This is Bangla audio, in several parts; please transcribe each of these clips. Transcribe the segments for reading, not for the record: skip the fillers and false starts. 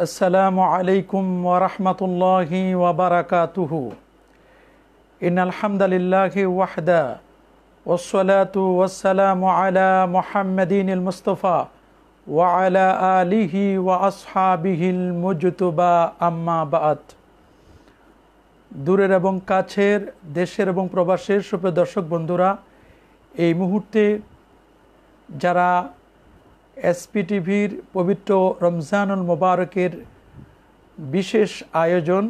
আসসালামু আলাইকুম ওয়া রাহমাতুল্লাহি ওয়া বারাকাতুহু। ইন্নাল হামদালিল্লাহি ওয়াহদা ওয়াসসালাতু ওয়াসসালামু আলা মুহাম্মাদিনিল মুস্তাফা ওয়া আলা আলিহি ওয়া আসহাবিহিল মুজতবা, আম্মা বা'দ। দূরের এবং কাছের, দেশের এবং প্রবাসের সুপ্রিয় দর্শক বন্ধুরা, এই মুহূর্তে যারা এসপিটিভির পবিত্র রমজানুল মোবারকের বিশেষ আয়োজন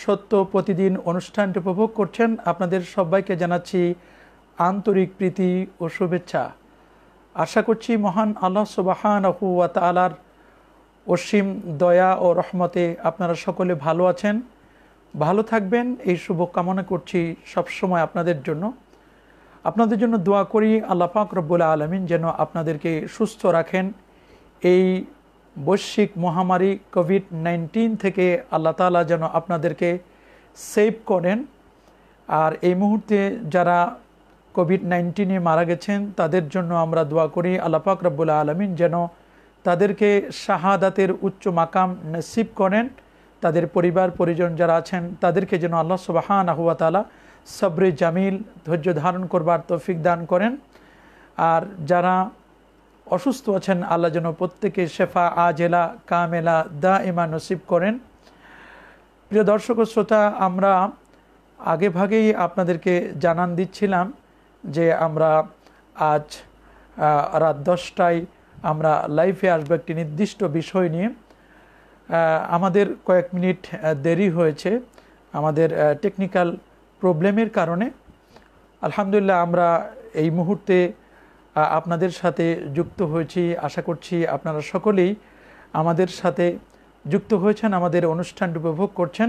সত্য প্রতিদিন অনুষ্ঠানটি উপভোগ করছেন, আপনাদের সবাইকে জানাচ্ছি আন্তরিক প্রীতি ও শুভেচ্ছা। আশা করছি মহান আল্লাহ সুবহানাহু ওয়া তাআলার অসীম দয়া ও রহমতে আপনারা সকলে ভালো আছেন, ভালো থাকবেন এই শুভ কামনা করছি সবসময় আপনাদের জন্য। আপনাদের জন্য দোয়া করি আল্লাহ পাক রব্বুল আলামিন যেন আপনাদেরকে সুস্থ রাখেন, এই বৈশ্বিক মহামারী কোভিড-19 থেকে আল্লাহ তাআলা যেন আপনাদেরকে সেভ করেন। আর এই মুহূর্তে যারা কোভিড-19-এ মারা গেছেন তাদের জন্য আমরা দোয়া করি আল্লাহ পাক রব্বুল আলামিন যেন তাদেরকে শাহাদাতের উচ্চ মাকাম নসিব করেন। তাদের পরিবার পরিজন যারা আছেন তাদেরকে যেন আল্লাহ সুবহানাহু ওয়া তাআলা সবরে জামিল, ধৈর্য ধারণ করবার তৌফিক দান করেন। আর যারা অসুস্থ আছেন আল্লাহ যেন প্রত্যেকে শেফা আজেলা কামেলা দাইমা নসিব করেন। প্রিয় দর্শক ও শ্রোতা, আমরা আগে ভাগেই আপনাদেরকে জানান দিচ্ছিলাম যে আমরা আজ রাত 10টায় আমরা লাইভে আসবো একটি নির্দিষ্ট বিষয় নিয়ে। আমাদের কয়েক মিনিট দেরি হয়েছে আমাদের টেকনিক্যাল প্রবলেমের কারণে। আলহামদুলিল্লাহ আমরা এই মুহূর্তে আপনাদের সাথে যুক্ত হয়েছি। আশা করছি আপনারা সকলেই আমাদের সাথে যুক্ত হয়েছেন, আমাদের অনুষ্ঠানটি উপভোগ করছেন।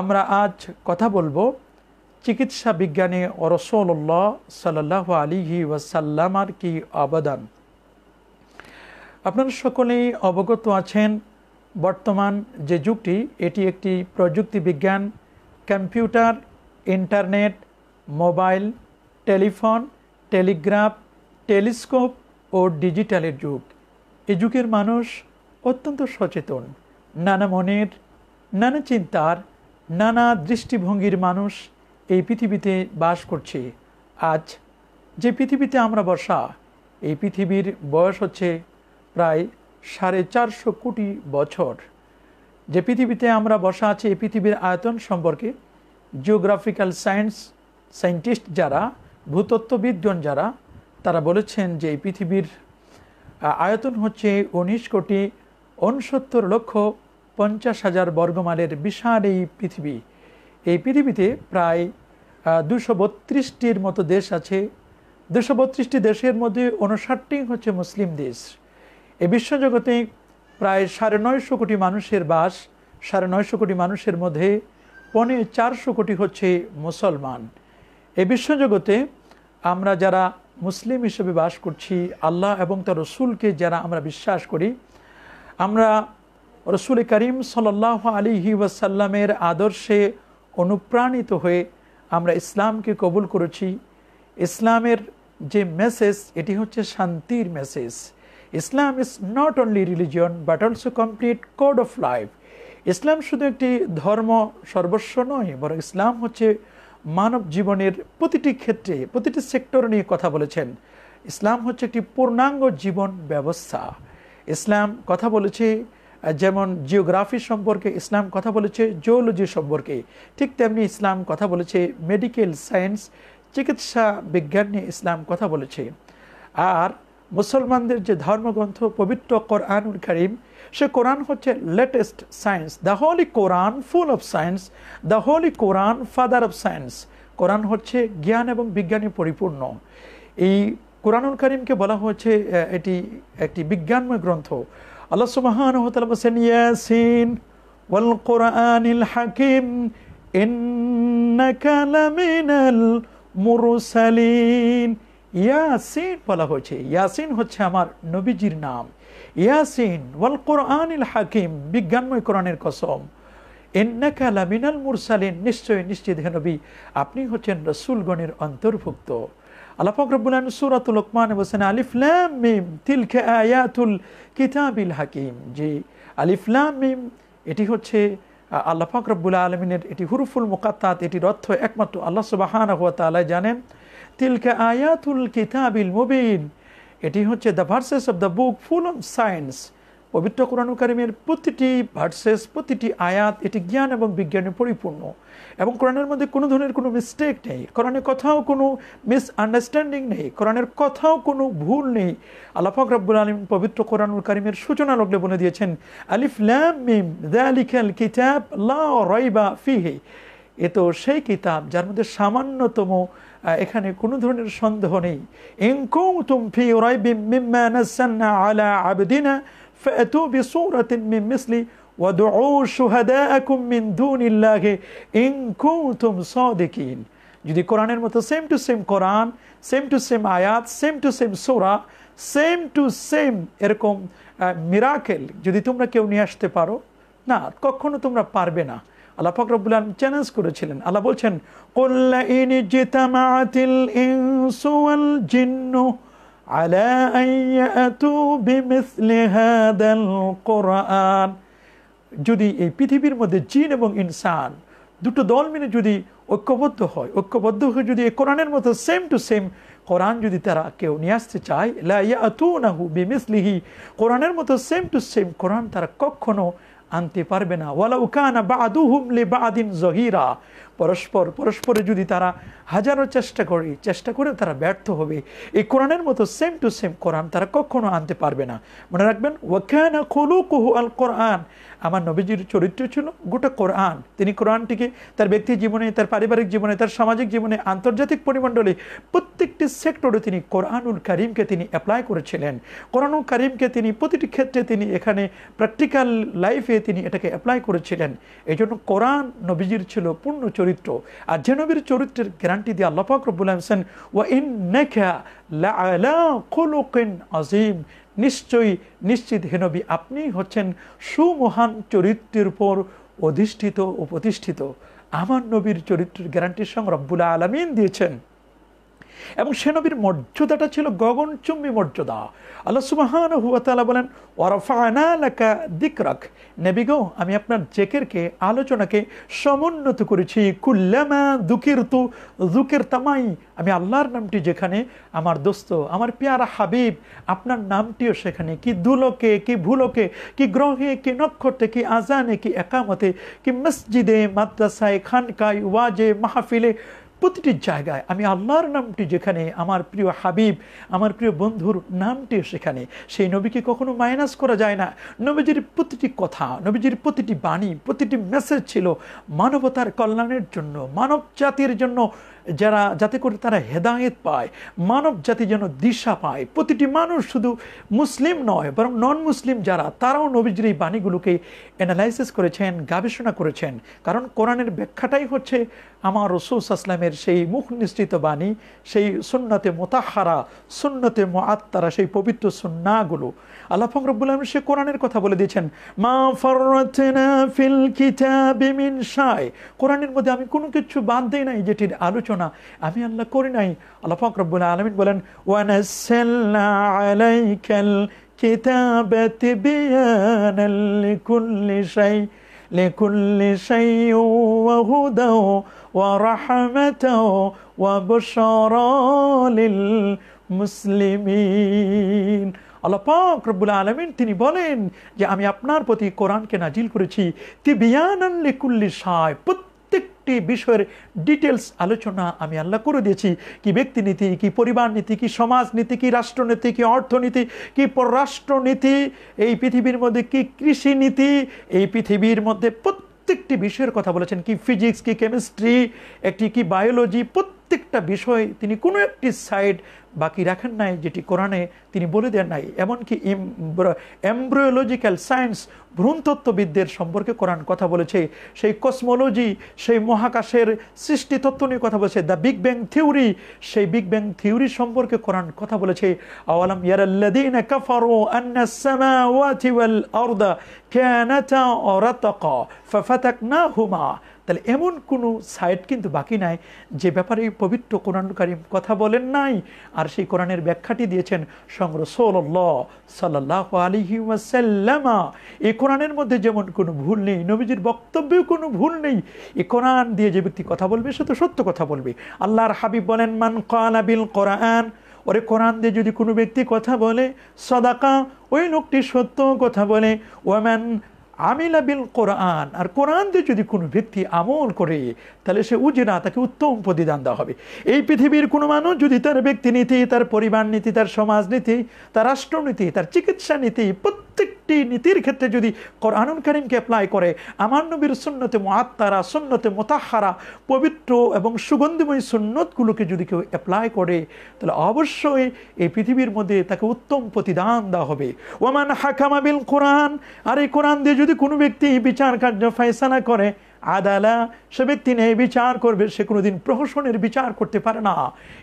আমরা আজ কথা বলবো চিকিৎসা বিজ্ঞানে রাসূলুল্লাহ সাল্লাল্লাহু আলাইহি ওয়াসাল্লামের কি অবদান। আপনারা সকলেই অবগত আছেন বর্তমান যে যুগটি এটি একটি প্রযুক্তি বিজ্ঞান, computer, internet, mobile, telephone, telegraph, telescope ও ডিজিটালের যুগ। এই যুগের মানুষ অত্যন্ত সচেতন, নানা মনের, নানা চিন্তার, নানা দৃষ্টিভঙ্গির মানুষ এই পৃথিবীতে বাস করছে। আজ যে পৃথিবীতে আমরা বসা, এই পৃথিবীর বয়স হচ্ছে প্রায় 450 কোটি বছর। যে পৃথিবীতে আমরা বসা আছি এই পৃথিবীর আয়তন সম্পর্কে জিওগ্রাফিক্যাল সায়েন্টিস্ট যারা, ভূতত্ত্ববিদগণ যারা, তারা বলেছেন যে এই পৃথিবীর আয়তন হচ্ছে 19,69,50,000 বর্গমাইলের বিশাল এই পৃথিবী। এই পৃথিবীতে প্রায় 232টির মতো দেশ আছে। 232টি দেশের মধ্যে 59টি হচ্ছে মুসলিম দেশ। এই বিশ্বজগতে প্রায় 950 কোটি মানুষের বাস। 950 কোটি মানুষের মধ্যে 450 কোটি হচ্ছে মুসলমান। এই বিশ্বজগতে আমরা যারা মুসলিম হিসেবে বাস করছি, আল্লাহ এবং তার রসুলকে যারা আমরা বিশ্বাস করি, আমরা রসুল করিম সাল্লাল্লাহু আলাইহি ওয়াসাল্লামের আদর্শে অনুপ্রাণিত হয়ে আমরা ইসলামকে কবুল করেছি। ইসলামের যে মেসেজ এটি হচ্ছে শান্তির message. Islam is not only religion but also complete code of life. ইসলাম শুধু একটি ধর্ম সর্বস্ব নয়, বরং ইসলাম হচ্ছে মানব জীবনের প্রতিটি ক্ষেত্রে, প্রতিটি সেক্টর নিয়ে কথা বলেছেন। ইসলাম হচ্ছে একটি পূর্ণাঙ্গ জীবন ব্যবস্থা। ইসলাম কথা বলেছে যেমন জিওগ্রাফি সম্পর্কে, ইসলাম কথা বলেছে জিওলজি সম্পর্কে, ঠিক তেমনি ইসলাম কথা বলেছে মেডিকেল সায়েন্স, চিকিৎসা বিজ্ঞান নিয়ে ইসলাম কথা বলেছে। আর মুসলমানদের যে ধর্মগ্রন্থ পবিত্র কোরআনুল কারীম, সে কোরআন হচ্ছে latest science. The Holy Quran full of science, the Holy Quran father of science. কোরআন হচ্ছে জ্ঞান এবং বিজ্ঞানে পরিপূর্ণ। এই কোরআনুল কারীমকে বলা হয়েছে এটি একটি বিজ্ঞানময় গ্রন্থ। আল্লাহ সুবহানাহু ওয়া তাআলা বলেন ইয়াসিন ওয়াল কোরআনিল হাকিম ইন্নাকা লামিনাল মুরসালিন। ইয়াসিন বলা হয়েছে, ইয়াসিন হচ্ছে আমার নবীজির নাম। ইয়াসিন ওয়াল কোরআনিল হাকিম, বিজ্ঞানময় কোরআনের কসম। ইন্নাকা লামিনাল মুরসালিন, নিশ্চয় নিশ্চিত হে নবী আপনি হচ্ছেন রাসূলগণের অন্তর্ভুক্ত। আল্লাহ পাক রব্বুল আলামিন সূরাতুল লুকমানে বলেছেন আলিফ লাম মিম তিলকা আয়াতুল কিতাবিল হাকিম, যে আলিফ লাম মিম এটি হচ্ছে আল্লাহ পাক রব্বুল আলামিনের এটি হুরুফুল মুকাত্তাত, এটির অর্থ একমাত্র আল্লাহ সুবহানাহু ওয়া তাআলা জানেন। তিলকা আয়াতুল কিতাবিল মুবিন, এটি হচ্ছে the versus of the book full of science. পবিত্র কোরআন কারীমের প্রতিটি ভার্সেস, প্রতিটি আয়াত এটি জ্ঞান এবং বিজ্ঞানে পরিপূর্ণ, এবং কোরআনের মধ্যে কোনো ধরনের কোনো মিস্টেক নেই, কোরআনের কথাও কোনো মিসআন্ডারস্ট্যান্ডিং নেই, কোরআনের কথাও কোনো ভুল নেই। আল্লাহ পাক রব্বুল আলামিন পবিত্র কোরআনুল কারীমের সূচনা লগ্নে বলে দিয়েছেন আলিফ লাম মিম যালিকাল কিতাব লা রাইবা ফিহি, এ তো সেই কিতাব যার মধ্যে সামান্যতম এখানে কোনো ধরনের সন্দেহ নেই। ইন কুনতুম ফি রাইবিম মিম্মা নাযালনা আলা আবদিনা ফাতু বিসূরাতিন মিন মিসলি ওয়াদউ শুহাদাআকুম মিন দুনিল্লাহি ইন কুনতুম সাদিকিন। যদি কোরআনের মতো সেম টু সেম কোরআন, সেম টু সেম আয়াত, সেম টু সেম সূরা, সেম টু সেম এরকম মিরাকেল যদি তোমরা কেউ নিয়ে আসতে পারো, না, কখনো তোমরা পারবে না। আল্লাহ পাক রব্বুল আলামিন চ্যালেঞ্জ করেছিলেন। আল্লাহ বলছেন কুল লা ইন জিতামাআতিল ইনসু ওয়াল জিন্নু আলা আন ইয়াতু বিমিসলি হাদাল কুরআন, যদি এই পৃথিবীর মধ্যে জিন এবং ইনসান দুটো দল মিলে যদি ঐক্যবদ্ধ হয়ে যদি এই কোরআনের মতো সেম টু সেম কোরআন যদি তারা কেউ নিয়ে আসতে চায়, লা ইয়াতুনাহু বিমিসলিহি, কোরআনের মতো সেম টু সেম কোরআন তারা কখনো আনতে পারবে না। ওয়ালাউ কানা বা'দুহুম লিবা'দিন যহিরা, পরস্পরে যদি তারা হাজারো চেষ্টা করে তারা ব্যর্থ হবে, এই কোরআনের মতো সেম টু সেম কোরআন তারা কখনো আনতে পারবে না। মনে রাখবেন ওয়া কানা খুলুকুহু আল কোরআন, আমার নবীজির চরিত্র ছিল গোটা কোরআন। তিনি কোরআনটিকে তার ব্যক্তি জীবনে, তার পারিবারিক জীবনে, তার সামাজিক জীবনে, আন্তর্জাতিক পরিমণ্ডলে প্রত্যেকটি সেক্টরে তিনি কোরআনুল কারীমকে তিনি অ্যাপ্লাই করেছিলেন। কোরআনুল কারীমকে তিনি প্রতিটি ক্ষেত্রে তিনি এখানে প্র্যাকটিক্যাল লাইফে তিনি এটাকে অ্যাপ্লাই করেছিলেন। এই জন্য কোরআন নবীজির ছিল পূর্ণ চরিত্র। আর যে নবীর চরিত্রের গ্যারান্টি দিয়ে আল্লাহ পাক রব্বুল আলামিন বলেন ওয়া ইন্নাকা লাআলা খুলুকিন আযীম, নিশ্চিত হে নবী আপনি হচ্ছেন সুমহান চরিত্রের উপর অধিষ্ঠিত ও প্রতিষ্ঠিত। আমার নবীর চরিত্রের গ্যারান্টির সঙ্গে রব্বুল আলামিন দিয়েছেন, এবং সে নবীর মর্যাদাটা ছিল গগনচুম্বী মর্যাদা। আল্লাহ সুবহানাহু ওয়া তাআলা বলেন ওয়া রাফা'না লাকা যিকরাক, নবী গো আমি আপনার জিকিরকে, আলোচনাকে সমুন্নত করেছি। কুল্লামা যুকিরতু যুকিরতামাই, আমি আল্লাহর নামটি যেখানে, আমার দোস্ত, আমার পেয়ারা হাবিব আপনার নামটিও সেখানে। কি দুলোকে, কি ভুলোকে, কি গ্রহে, কি নক্ষত্রে, কি আজানে, কি একামতে, কি মসজিদে, মাদ্রাসায়, খানকায়, ওয়াজে, মাহফিলে, প্রতিটি জায়গায় আমি আল্লাহর নামটি যেখানে, আমার প্রিয় হাবিব, আমার প্রিয় বন্ধুর নামটি সেখানে। সেই নবীকে কখনো মাইনাস করা যায় না। নবীজির প্রতিটি কথা, নবীজির প্রতিটি বাণী, প্রতিটি মেসেজ ছিল মানবতার কল্যাণের জন্য, মানব জাতির জন্য, যাতে করে তারা হেদায়েত পায়, মানব জাতি যেন দিশা পায়। প্রতিটি মানুষ শুধু মুসলিম নয়, বরং নন মুসলিম যারা, তারাও নবীজির এই বাণীগুলোকে অ্যানালাইসিস করেছেন, গবেষণা করেছেন। কারণ কোরআনের ব্যাখ্যাটাই হচ্ছে আমার রাসূল সাল্লাল্লাহু আলাইহি ওয়াসাল্লামের সেই মুখ নিঃসৃত বাণী, সেই সুন্নতে মুতাহহারা, সুন্নতে মুআত্তারা, সেই পবিত্র সুন্নাহগুলো। আল্লাহ পাক রব্বুল আলামিন সে কোরআনের কথা বলে দিয়েছেন মা ফাররাতনা ফিল কিতাবি মিন শাই, কোরআনের মধ্যে আমি কোনো কিছু বাদ দেই নাই যেটির আলোচনা আমি আল্লাহ করি নাই। আল্লাহ পাক রব্বুল আলামিন বলেন ওয়া নাযালনা আলাইকাল কিতাবা তিবয়ানাল লিকুল্লি শাই ওয়া হুদা ওয়া রাহমাতা ওয়া বুশরা লিল মুসলিমিন। আল্লাহ পাক রব্বুল আলামিন তিনি বলেন যে আমি আপনার প্রতি কোরআনকে নাজিল করেছি তিবয়ানান লিকুল্লি শাই, প্রত্যেকটি বিষয়ের ডিটেলস আলোচনা আমি আল্লাহ করে দিয়েছি। কি ব্যক্তিনীতি, কি পরিবার নীতি, কি সমাজনীতি, কি রাষ্ট্রনীতি, কি অর্থনীতি, কি পররাষ্ট্রনীতি, এই পৃথিবীর মধ্যে কি কৃষি নীতি, এই পৃথিবীর মধ্যে প্রত্যেকটি বিষয়ের কথা বলেছেন। কি ফিজিক্স, কি কেমিস্ট্রি, একটি কি বায়োলজি, প্রত্যেকটা বিষয় তিনি কোনো একটি সাইড বাকি রাখেন নাই যেটি কোরআনে তিনি বলে দেন নাই। এমনকি এমব্রিওলজিক্যাল সায়েন্স, ভ্রূণতত্ত্ববিদদের সম্পর্কে কোরআন কথা বলেছে। সেই কসমোলজি, সেই মহাকাশের সৃষ্টিতত্ত্ব নিয়ে কথা বলেছে। দ্য বিগ ব্যাং থিওরি, সেই বিগ ব্যাং থিওরি সম্পর্কে কোরআন কথা বলেছে। আওয়ালাম ইয়ারাল্লাযীনা কাফারু আন্নাস সামাওয়াতি ওয়াল আরদা কানাতা রাতকা ফাফাতাকনাহুমা, তাহলে এমন কোনো সাইট কিন্তু বাকি নাই যে ব্যাপারে পবিত্র কোরআন কারীম কথা বলেন নাই। আর সেই কোরআনের ব্যাখ্যাটি দিয়েছেন স্বয়ং রাসূলুল্লাহ সাল্লাল্লাহু আলাইহি ওয়াসাল্লাম। এই কোরআনের মধ্যে যেমন কোনো ভুল নেই, নবীজির বক্তব্যেও কোনো ভুল নেই। এই কোরআন দিয়ে যে ব্যক্তি কথা বলবে সে তো সত্য কথা বলবে। আল্লাহর হাবিব বলেন, মান ক্বালা বিল কোরআন, ওরে কোরআন দিয়ে যদি কোনো ব্যক্তি কথা বলে, সাদাকা, ওই লোকটি সত্য কথা বলে। ওয়ামান আমিলা বিল কোরআন, আর কোরআন দিয়ে যদি কোনো ব্যক্তি আমল করে তাহলে সে উজরা, তাকে উত্তম প্রতিদান দেওয়া হবে। এই পৃথিবীর কোনো মানুষ যদি তার ব্যক্তিনীতি, তার পরিবার নীতি, তার সমাজনীতি, তার রাষ্ট্রনীতি, তার চিকিৎসা নীতি, প্রত্যেকটি নীতির ক্ষেত্রে যদি কোরআনুল কারীমকে অ্যাপ্লাই করে, আমার নবীর সুন্নতে মুআত্তারা, সুন্নতে মুতাহহারা, পবিত্র এবং সুগন্ধিময় সুন্নতগুলোকে যদি কেউ অ্যাপ্লাই করে তাহলে অবশ্যই এই পৃথিবীর মধ্যে তাকে উত্তম প্রতিদান দেওয়া হবে। ওয়ামান হাকামা বিল কোরআন, আর এই কোরআন দিয়ে যদি কোনো ব্যক্তি বিচার কার্য ফায়সালা করে, আদালা, সে ব্যক্তি নেই বিচার করবে, সে কোনোদিন প্রহসনের বিচার করতে পারে না।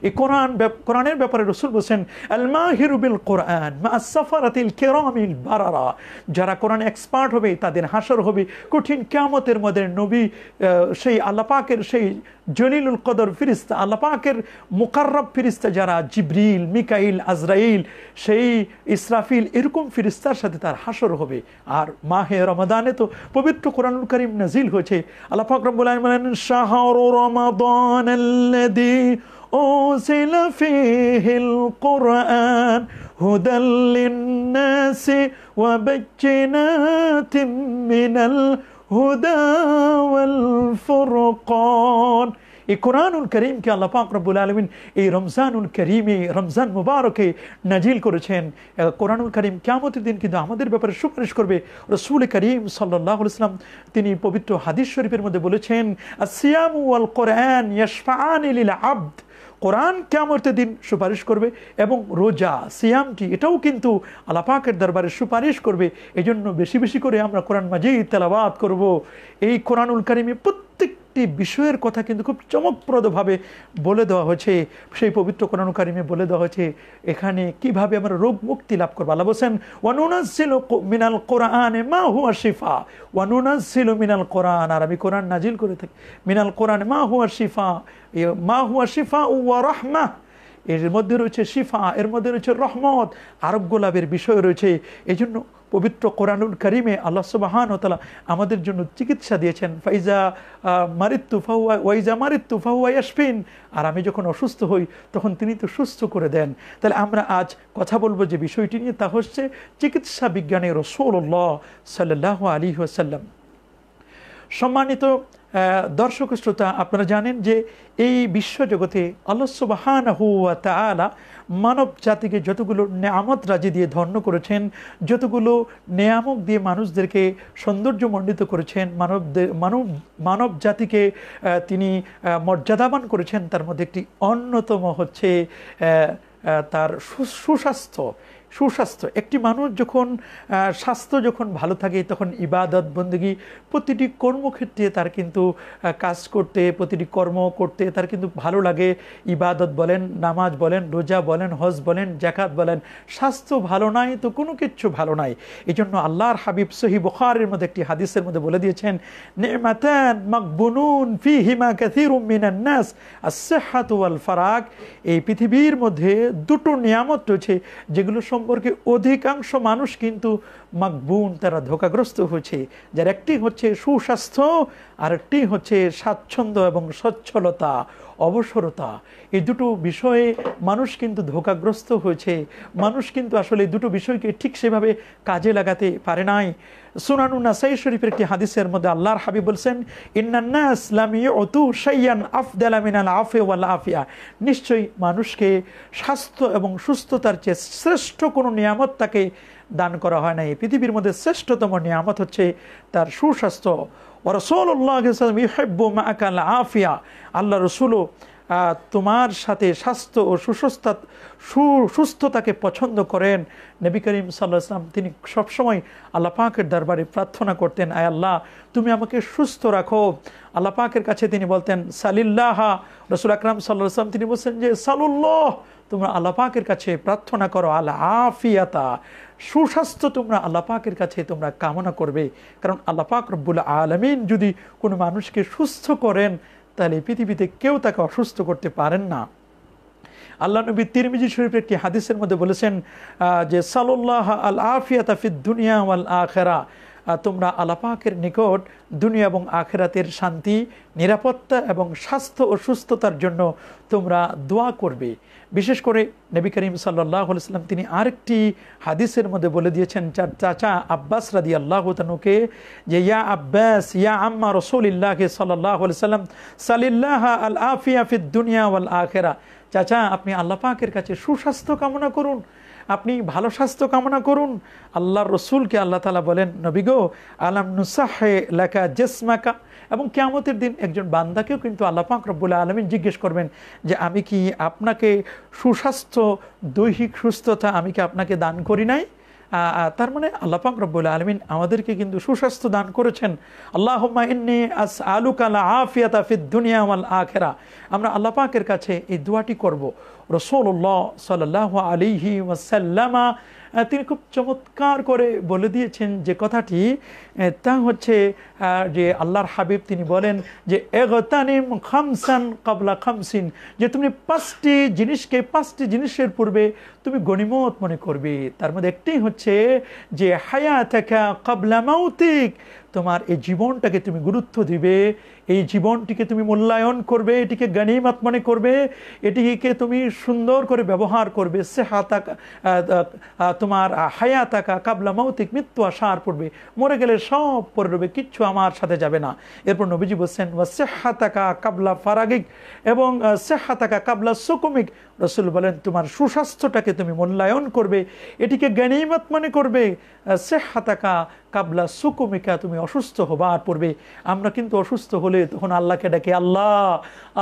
এই কোরআনের ব্যাপারে রাসূল বলেন, আল মাহিরু বিল কোরআন মা সাফারাতিল কিরামিল বারারা, যারা কোরআন এক্সপার্ট হবে তাদের হাসর হবে কঠিন কিয়ামতের মধ্যে। নবী সেই আল্লাহ পাকের সেই জলিলুল কদর ফিরিস্তা, আল্লাহ পাকের মুকাররব ফিরিস্তা যারা জিবরিল, মিকাইল, আজরাইল, সেই ইসরাফিল, এরকম ফিরিস্তার সাথে তার হাসর হবে। আর মাহে রমাদানে তো পবিত্র কোরআনুল কারীম নাজিল হয়েছে। আল্লাহ পাক রব্বুল আলামিন বলেন, শাহরু রমাদানাল্লাযী উনজিলা ফীহিল কুরআন হুদাল লিন-নাসি ওয়া বায়্যিনাতিন মিনাল হুদা ওয়াল ফুরকান। এই কোরআনুল কারীমকে আল্লাহ পাক রব্বুল আলামিন এই রমজানুল কারীমে, রমজান মুবারকে নাজিল করেছেন। কোরআনুল কারীম কিয়ামতের দিন কিন্তু আমাদের ব্যাপারে সুপারিশ করবে। রাসূল কারীম সাল্লাল্লাহু আলাইহি ওয়াসাল্লাম তিনি পবিত্র হাদিস শরীফের মধ্যে বলেছেন, আসিয়ামু ওয়াল কোরআন ইয়াশফাআনি লিল আবদ, কোরআন কিয়ামতের দিন সুপারিশ করবে এবং রোজা, সিয়ামটি, এটাও কিন্তু আল্লাহ পাকের দরবারে সুপারিশ করবে। এজন্য বেশি বেশি করে আমরা কোরআন মাজিদ তেলাওয়াত করব। এই কোরআনুল কারীমে প্রত্যেকটি বিষয়ের কথা কিন্তু খুব চমকপ্রদভাবে বলে দেওয়া হয়েছে। সেই পবিত্র কোরআনুল কারীমে বলে দেওয়া হয়েছে এখানে কিভাবে আমরা রোগ মুক্তি লাভ করবো। আল্লাহ বলেন, ওয়ানুনাজ্জিলু মিনাল কোরআনে মা হুয়া শিফা, ওয়ানুনাজ্জিলু মিনাল কোরআন, আর আমি কোরআন নাজিল করে থাকি, মিনাল কোরআন মা হুয়া শিফা, মা হুয়া শিফা ওয়া রাহমা, এর মধ্যে রয়েছে শিফা, এর মধ্যে রয়েছে রহমত, আরোগ্য লাভের বিষয় রয়েছে। এই জন্য পবিত্র কোরআনুল কারীমে আল্লাহ সুবহানাহু ওয়া তাআলা আমাদের জন্য চিকিৎসা দিয়েছেন। ফাইজা মারিতু ফাহুয়া ওয়াইজা মারিতু ফাহুয়া ইয়াশফিন, আর আমি যখন অসুস্থ হই তখন তিনি তো সুস্থ করে দেন। তাহলে আমরা আজ কথা বলবো যে বিষয়টি নিয়ে, তা হচ্ছে চিকিৎসা বিজ্ঞানে রাসূলুল্লাহ সাল্লাল্লাহু আলাইহি ওয়াসাল্লাম। সম্মানিত দর্শক শ্রোতা, আপনারা জানেন যে এই বিশ্বজগতে আল্লাহ সুবহানাহু ওয়া তাআলা মানব জাতিকে যতগুলো নেয়ামত রাজি দিয়ে ধন্য করেছেন, যতগুলো নেয়ামত দিয়ে মানুষদেরকে সৌন্দর্যমণ্ডিত করেছেন, মানব জাতিকে তিনি মর্যাদাবান করেছেন, তার মধ্যে একটি অন্যতম হচ্ছে তার সুস্বাস্থ্য। একটি মানুষ যখন স্বাস্থ্য যখন ভালো থাকে তখন ইবাদত বন্দেগী, প্রতিটি কর্মক্ষেত্রে তার কিন্তু কাজ করতে, প্রতিটি কর্ম করতে তার কিন্তু ভালো লাগে। ইবাদত বলেন, নামাজ বলেন, রোজা বলেন, হজ বলেন, যাকাত বলেন, স্বাস্থ্য ভালো নাই তো কোনো কিচ্ছু ভালো নাই। এই জন্য আল্লাহর হাবিব সহিহ বুখারীর মধ্যে একটি হাদিসের মধ্যে বলে দিয়েছেন, নি'মাতান মাকবুনুন ফীহিমা কাসীরুম মিনান নাস আস-সিহহাতু ওয়াল ফারাগ, এই পৃথিবীর মধ্যে দুটো নিয়ামত রয়েছে যেগুলো সম্পর্কে অধিকাংশ মানুষ কিন্তু মাকবুন, তারা ধোঁকাগ্রস্ত হয়েছে। যার একটি হচ্ছে সুস্বাস্থ্য, আর একটি হচ্ছে স্বাচ্ছন্দ্য এবং সচ্ছলতা, অবসরতা। এই দুটো বিষয়ে মানুষ কিন্তু ধোঁকাগ্রস্ত হয়েছে। মানুষ কিন্তু আসলে এই দুটো বিষয়কে ঠিক সেভাবে কাজে লাগাতে পারে নাই। সুনানুন নাসাই শরীফের একটি হাদিসের মধ্যে আল্লাহর হাবিব বলছেন, ইন্নান নাস লাম ইউতু শাইয়ান আফদালা মিনাল আফি ওয়াল আফিয়া, নিশ্চয়ই মানুষকে স্বাস্থ্য এবং সুস্থতার চেয়ে শ্রেষ্ঠ কোনো নিয়ামত তাকে দান করা হয় না। এই পৃথিবীর মধ্যে শ্রেষ্ঠতম নিয়ামত হচ্ছে তার সুস্বাস্থ্য। ওয়া রাসূলুল্লাহ সাল্লাল্লাহু আলাইহি ওয়াসাল্লাম ইউহিব্বু মা'াকাল আফিয়া, আল্লাহ রাসূলও তোমার সাথে স্বাস্থ্য ও সুস্থতাকে পছন্দ করেন। নবী করিম সাল্লাল্লাহু আলাইহি ওয়াসাল্লাম তিনি সবসময় আল্লাহ পাকের দরবারে প্রার্থনা করতেন, আয় আল্লাহ তুমি আমাকে সুস্থ রাখো। আল্লাহ পাকের কাছে তিনি বলতেন সালিল্লাহ, রাসূল আকরাম সাল্লাল্লাহু আলাইহি ওয়াসাল্লাম তিনি বলছেন যে সালুল্লাহ তোমরা আল্লাহ পাকের কাছে প্রার্থনা করো, আল আফিয়াতা, সুস্বাস্থ্য তোমরা আল্লাহ পাকের কাছে তোমরা কামনা করবে। কারণ আল্লাহ পাক রব্বুল আলামিন যদি কোনো মানুষকে সুস্থ করেন তাহলে পৃথিবীতে কেউ তাকে অসুস্থ করতে পারেন না। আল্লাহ নবী তিরমিজি শরীফের একটি হাদিসের মধ্যে বলেছেন যে সাল্লাল্লাহু আল আফিয়াতা ফিদ দুনিয়া ওয়াল আখিরা, তোমরা আল্লাহ পাকের নিকট দুনিয়া এবং আখিরাতের শান্তি, নিরাপত্তা এবং স্বাস্থ্য ও সুস্থতার জন্য তোমরা দোয়া করবে। বিশেষ করে নবী করিম সাল্লাল্লাহু আলাইহি ওয়াসাল্লাম তিনি আরেকটি হাদিসের মধ্যে বলে দিয়েছেন চাচা আব্বাস রাদিয়াল্লাহু তাআলাকে, যে ইয়া আব্বাস ইয়া আম্মা রাসূলিল্লাহ সাল্লাল্লাহু আলাইহি ওয়াসাল্লাম সালিল্লাহ আল আফিয়া ফিদ দুনিয়া ওয়াল আখিরা, চাচা আপনি আল্লাহ পাকের কাছে সুস্বাস্থ্য কামনা করুন, আপনি ভালো স্বাস্থ্য কামনা করুন। আল্লাহর রসুলকে আল্লাহ তাআলা বলেন, নবী গো আলাম নুসাহে লাকা জিসমাকা, এবং কিয়ামতের দিন একজন বান্দাকেও কিন্তু আল্লাহ পাক রব্বুল আলামিন জিজ্ঞেস করবেন যে আমি কি আপনাকে সুস্বাস্থ্য, দৈহিক সুস্থতা আমি কি আপনাকে দান করি নাই? তার মানে আল্লাহ পাক রব্বুল আলামিন আমাদেরকে কিন্তু সুস্বাস্থ্য দান করেছেন। আল্লাহুম্মা ইন্নী আসআলুকা আল আফিয়াতা ফিদ দুনিয়া ওয়াল আখিরা, আমরা আল্লাহ পাকের কাছে এই দোয়াটি করব। রাসূলুল্লাহ সাল্লাল্লাহু আলাইহি ওয়াসাল্লাম তিনি খুব চমৎকার করে বলে দিয়েছেন যে কথাটি, তা হচ্ছে যে আল্লাহর হাবিব তিনি বলেন যে ইগতানিম খামসান ক্বাবলা খামসিন, যে তুমি পাঁচটি জিনিসের পূর্বে তুমি গনিমত মনে করবে। তার মধ্যে একটি হচ্ছে যে হায়াতাকা ক্বাবলা মাউতিক, তোমার এই জীবনটাকে তুমি গুরুত্ব দিবে, এই জীবনটিকে তুমি মূল্যায়ন করবে, এটিকে গনিমত মনে করবে, এটিকে তুমি সুন্দর করে ব্যবহার করবে। সেহাতাকা, তোমার হায়াতাকা কাবলা মাউতিক, মৃত্যু আসার পূর্বে, মরে গেলে সব পরে রবে, কিচ্ছু আমার সাথে যাবে না। এরপর নবীজি বলছেন ওয়া সেহাতাকা কাবলা ফারাগিক, এবং সেহাতাকা কাবলা সুকুমিক, রাসূল বলেন তোমার সুস্বাস্থ্যটাকে তুমি মূল্যায়ন করবে, এটিকে গনিমত মনে করবে। সেহাতাকা কাবলা সুকুমিকা, তুমি অসুস্থ হবার পূর্বে। আমরা কিন্তু অসুস্থ হলে তখন আল্লাহকে ডাকি, আল্লাহ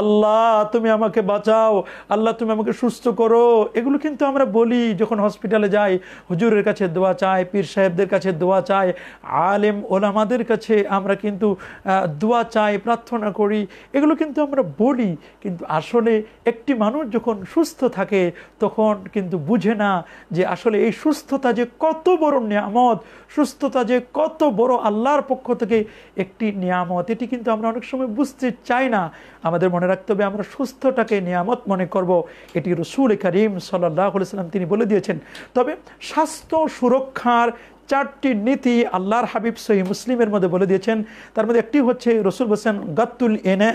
আল্লাহ তুমি আমাকে বাঁচাও, আল্লাহ তুমি আমাকে সুস্থ করো, এগুলো কিন্তু আমরা বলি যখন হসপিটালে যাই, হুজুরের কাছে দোয়া চাই, পীর সাহেবদের কাছে দোয়া চাই, আলেম ওলামাদের কাছে আমরা কিন্তু দোয়া চাই, প্রার্থনা করি, এগুলো কিন্তু আমরা বলি। কিন্তু আসলে একটি মানুষ যখন সুস্থ থাকে তখন কিন্তু বুঝে না যে আসলে এই সুস্থতা যে কত বড় নিয়ামত, সুস্থতা যে কত বড় আল্লাহর পক্ষ থেকে একটি নিয়ামত, এটি কিন্তু আমরা অনেক সময় বুঝতে চাই না। আমাদের মনে রাখতে হবে আমরা সুস্থটাকে নিয়ামত মনে করব, এটি রাসূল করিম সাল্লাল্লাহু আলাইহি ওয়াসাল্লাম তিনি বলে দিয়েছেন। তবে স্বাস্থ্য সুরক্ষার চারটি নীতি আল্লাহর হাবিব সহিহ মুসলিমের মধ্যে বলে দিয়েছেন। তার মধ্যে একটি হচ্ছে রাসূল বলেছেন গাতুল ইনা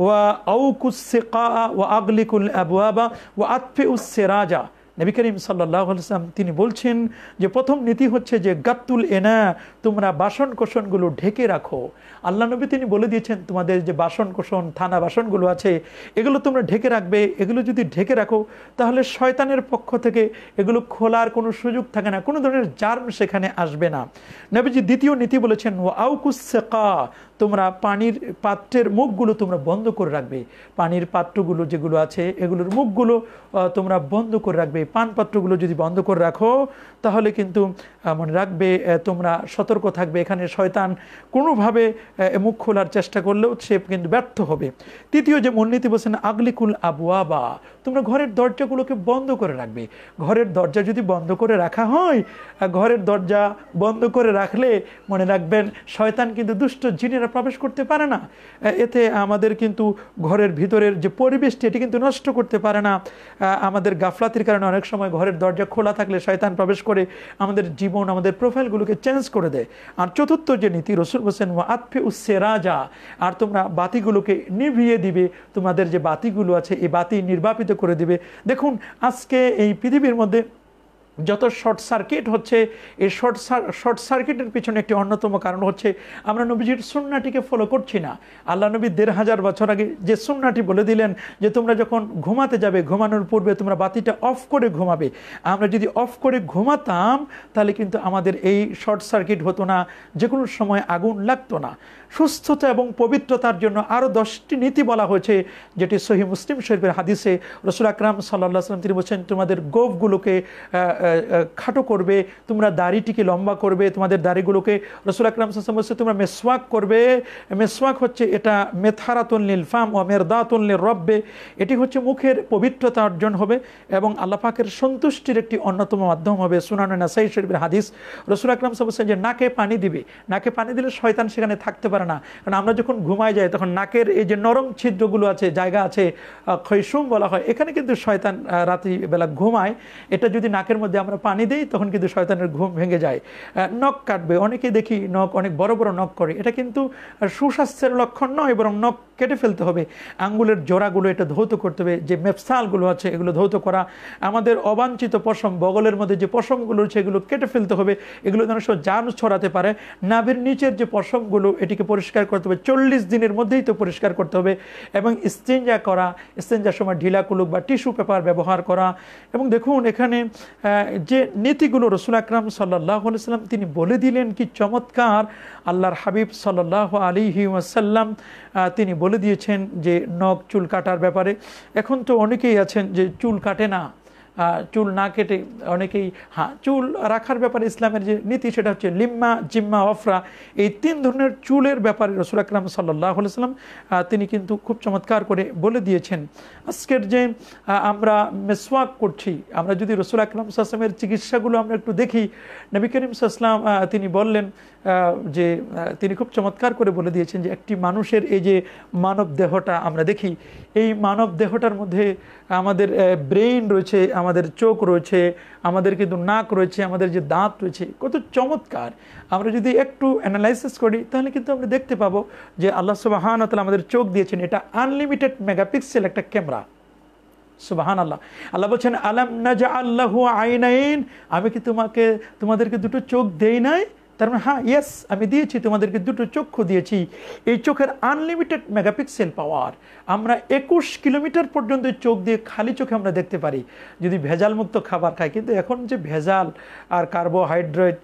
ওয়া আউকুস সিকা ওয়া আগলিকুল আবওয়াবা ওয়া আতফিউস সিরাজা। নবী করিম সাল্লাল্লাহু আলাইহি ওয়াসাল্লাম তিনি বলছেন যে প্রথম নীতি হচ্ছে যে গাতুল এনা, তোমরা বাসন কোসনগুলো ঢেকে রাখো। আল্লাহ নবী তিনি বলে দিয়েছেন তোমাদের যে বাসন কোসন, থানা বাসনগুলো আছে এগুলো তোমরা ঢেকে রাখবে। এগুলো যদি ঢেকে রাখো তাহলে শয়তানের পক্ষ থেকে এগুলো খোলার কোনো সুযোগ থাকে না, কোনো ধরনের জার্ম সেখানে আসবে না। নবীজি দ্বিতীয় নীতি বলেছেন ওয়া আউকুস সিকা, তোমরা পানির পাত্রের মুখগুলো তোমরা বন্ধ করে রাখবে। পানির পাত্রগুলো যেগুলো আছে এগুলোর মুখগুলো তোমরা বন্ধ করে রাখবে। পান পাত্রগুলো যদি বন্ধ করে রাখো তাহলে কিন্তু মনে রাখবে তোমরা সতর্ক থাকবে, এখানে শয়তান কোনোভাবে মুখ খোলার চেষ্টা করলেও সে কিন্তু ব্যর্থ হবে। তৃতীয় যে মূলনীতি বলছেন আগলিকুল আবওয়াবা, তোমরা ঘরের দরজাগুলোকে বন্ধ করে রাখবে। ঘরের দরজা যদি বন্ধ করে রাখা হয়, ঘরের দরজা বন্ধ করে রাখলে মনে রাখবেন শয়তান কিন্তু দুষ্ট জিনেরা প্রবেশ করতে পারে না। এতে আমাদের কিন্তু ঘরের ভিতরের যে পরিবেশটি এটি কিন্তু নষ্ট করতে পারে না। আমাদের গাফলাতির কারণে অনেক সময় ঘরের দরজা খোলা থাকলে শয়তান প্রবেশ করে আমাদের জীবন, আমাদের প্রোফাইলগুলোকে চেঞ্জ করে দেয়। আর চতুর্থ যে নীতি রাসূল বলেছেন ওয়া আতফিউস সিরাজা, আর তোমরা বাতিগুলোকে নিভিয়ে দিবে। তোমাদের যে বাতিগুলো আছে এই বাতি নির্বাপিত করে দিবে। দেখুন আজকে এই পৃথিবীর মধ্যে যত শর্ট সার্কিট হচ্ছে, এই শর্ট সার্কিটের পিছনে একটি অন্যতম কারণ হচ্ছে আমরা নবীজির সুন্নাহটিকে ফলো করছি না। আল্লাহ নবী ১৫০০ বছর আগে যে সুন্নাহটি বলে দিলেন যে তোমরা যখন ঘুমাতে যাবে ঘুমানোর পূর্বে তোমরা বাতিটা অফ করে ঘুমাবে, আমরা যদি অফ করে ঘুমাতাম তাহলে কিন্তু আমাদের এই শর্ট সার্কিট হতো না, যে কোনো সময় আগুন লাগতো না। সুস্থতা এবং পবিত্রতার জন্য আরও 10টি নীতি বলা হয়েছে, যেটি সহিহ মুসলিম শরীফের হাদিসে রাসূল আকরাম সাল্লাল্লাহু আলাইহি ওয়াসাল্লাম তিনি বলছেন তোমাদের গোফগুলোকে খাটো করবে, তোমরা দাড়িটিকে লম্বা করবে, তোমাদের দাড়িগুলোকে রাসূল আকরাম সাল্লাল্লাহু আলাইহি ওয়াসাল্লাম বলছে তোমরা মেসওয়াক করবে। মেসওয়াক হচ্ছে এটা মেথহারাতুন লিল ফাম ওয়া মিরদাতুন লির রব্বে, এটি হচ্ছে মুখের পবিত্রতা অর্জন হবে এবং আল্লাহ পাকের সন্তুষ্টির একটি অন্যতম মাধ্যম হবে। সুনানে নাসাই শরীফের হাদিস, রাসূল আকরাম সাল্লাল্লাহু আলাইহি ওয়াসাল্লাম যে নাকে পানি দিবে, নাকে পানি দিলে শয়তান সেখানে থাকতে পারে না। কারণ আমরা যখন ঘুমায় যাই তখন নাকের এই যে নরম ছিদ্রগুলো আছে, জায়গা আছে, খৈশুম বলা হয়, এখানে কিন্তু শয়তান রাত্রিবেলা ঘুমায়। এটা যদি নাকের মধ্যে আমরা পানি দিই তখন কিন্তু শয়তানের ঘুম ভেঙে যায়। নখ কাটবে, অনেকে দেখি নখ অনেক বড় বড় নখ করে, এটা কিন্তু সুস্বাস্থ্যের লক্ষণ নয়, বরং নখ কেটে ফেলতে হবে। আঙ্গুলের জোড়াগুলো এটা ধৌত করতে হবে, যে মেফসালগুলো আছে এগুলো ধৌত করা। আমাদের অবাঞ্ছিত পশম, বগলের মধ্যে যে পশমগুলো রয়েছে এগুলো কেটে ফেলতে হবে, এগুলো যেন সব জার্ম ছড়াতে পারে। নাভির নিচের যে পশমগুলো এটিকে পরিষ্কার করতে হবে, 40 দিনের মধ্যেই তো পরিষ্কার করতে হবে। এবং ইস্তেঞ্জা করা, ইস্তেঞ্জার সময় ঢিলা কুলুক বা টিস্যু পেপার ব্যবহার করা। এবং দেখুন এখানে যে নীতিগুলো রাসূল আকরাম সাল্লাল্লাহু আলাইহি ওয়াসাল্লাম তিনি বলে দিলেন, কি চমৎকার। আল্লাহর হাবিব সাল্লাল্লাহু আলাইহি ওয়াসাল্লাম তিনি বলে দিয়েছেন যে নখ চুল কাটার ব্যাপারে। এখন তো অনেকেই আছেন যে চুল কাটে না, চুল না কেটে অনেকেই, চুল রাখার ব্যাপারে ইসলামের যে নীতি সেটা হচ্ছে লিম্মা, জিম্মা, অফরা, এই 3 ধরনের চুলের ব্যাপারে রাসূল আকরাম সাল্লাল্লাহু আলাইহি ওয়াসাল্লাম তিনি কিন্তু খুব চমৎকার করে বলে দিয়েছেন। আজকের যে আমরা মেসওয়াক করছি, আমরা যদি রাসূল আকরাম সাল্লাল্লাহু আলাইহি ওয়াসাল্লামের চিকিৎসাগুলো আমরা একটু দেখি, নবী করিম সাল্লাল্লাহু আলাইহি ওয়াসাল্লাম তিনি বললেন যে তিনি খুব চমৎকার করে বলে দিয়েছেন যে একটি মানুষের এই যে মানব দেহটা আমরা দেখি, এই মানব দেহটার মধ্যে আমাদের ব্রেইন রয়েছে, আমাদের চোখ রয়েছে, আমাদের কিন্তু নাক রয়েছে, আমাদের যে দাঁত রয়েছে, কত চমৎকার। আমরা যদি একটু অ্যানালাইসিস করি তাহলে কিন্তু আমরা দেখতে পাবো যে আল্লাহ সুবহানাহু ওয়া তাআলা আমাদের চোখ দিয়েছেন, এটা আনলিমিটেড মেগাপিক্সেল একটা ক্যামেরা। সুবহানাল্লাহ। আল্লাহ বলছেন আলাম নাজআল লাহু আইনাইন, আমি কি তোমাদেরকে দুটো চোখ দেই নাই? তার মানে হ্যাঁ, ইয়েস, আমি দিয়েছি, তোমাদেরকে দুটো চক্ষু দিয়েছি। এই চোখের আনলিমিটেড মেগাপিক্সেল পাওয়ার। আমরা 21 কিলোমিটার পর্যন্ত চোখ দিয়ে খালি চোখে আমরা দেখতে পারি যদি ভেজাল মুক্ত খাবার খাই। কিন্তু এখন যে ভেজাল আর কার্বোহাইড্রেট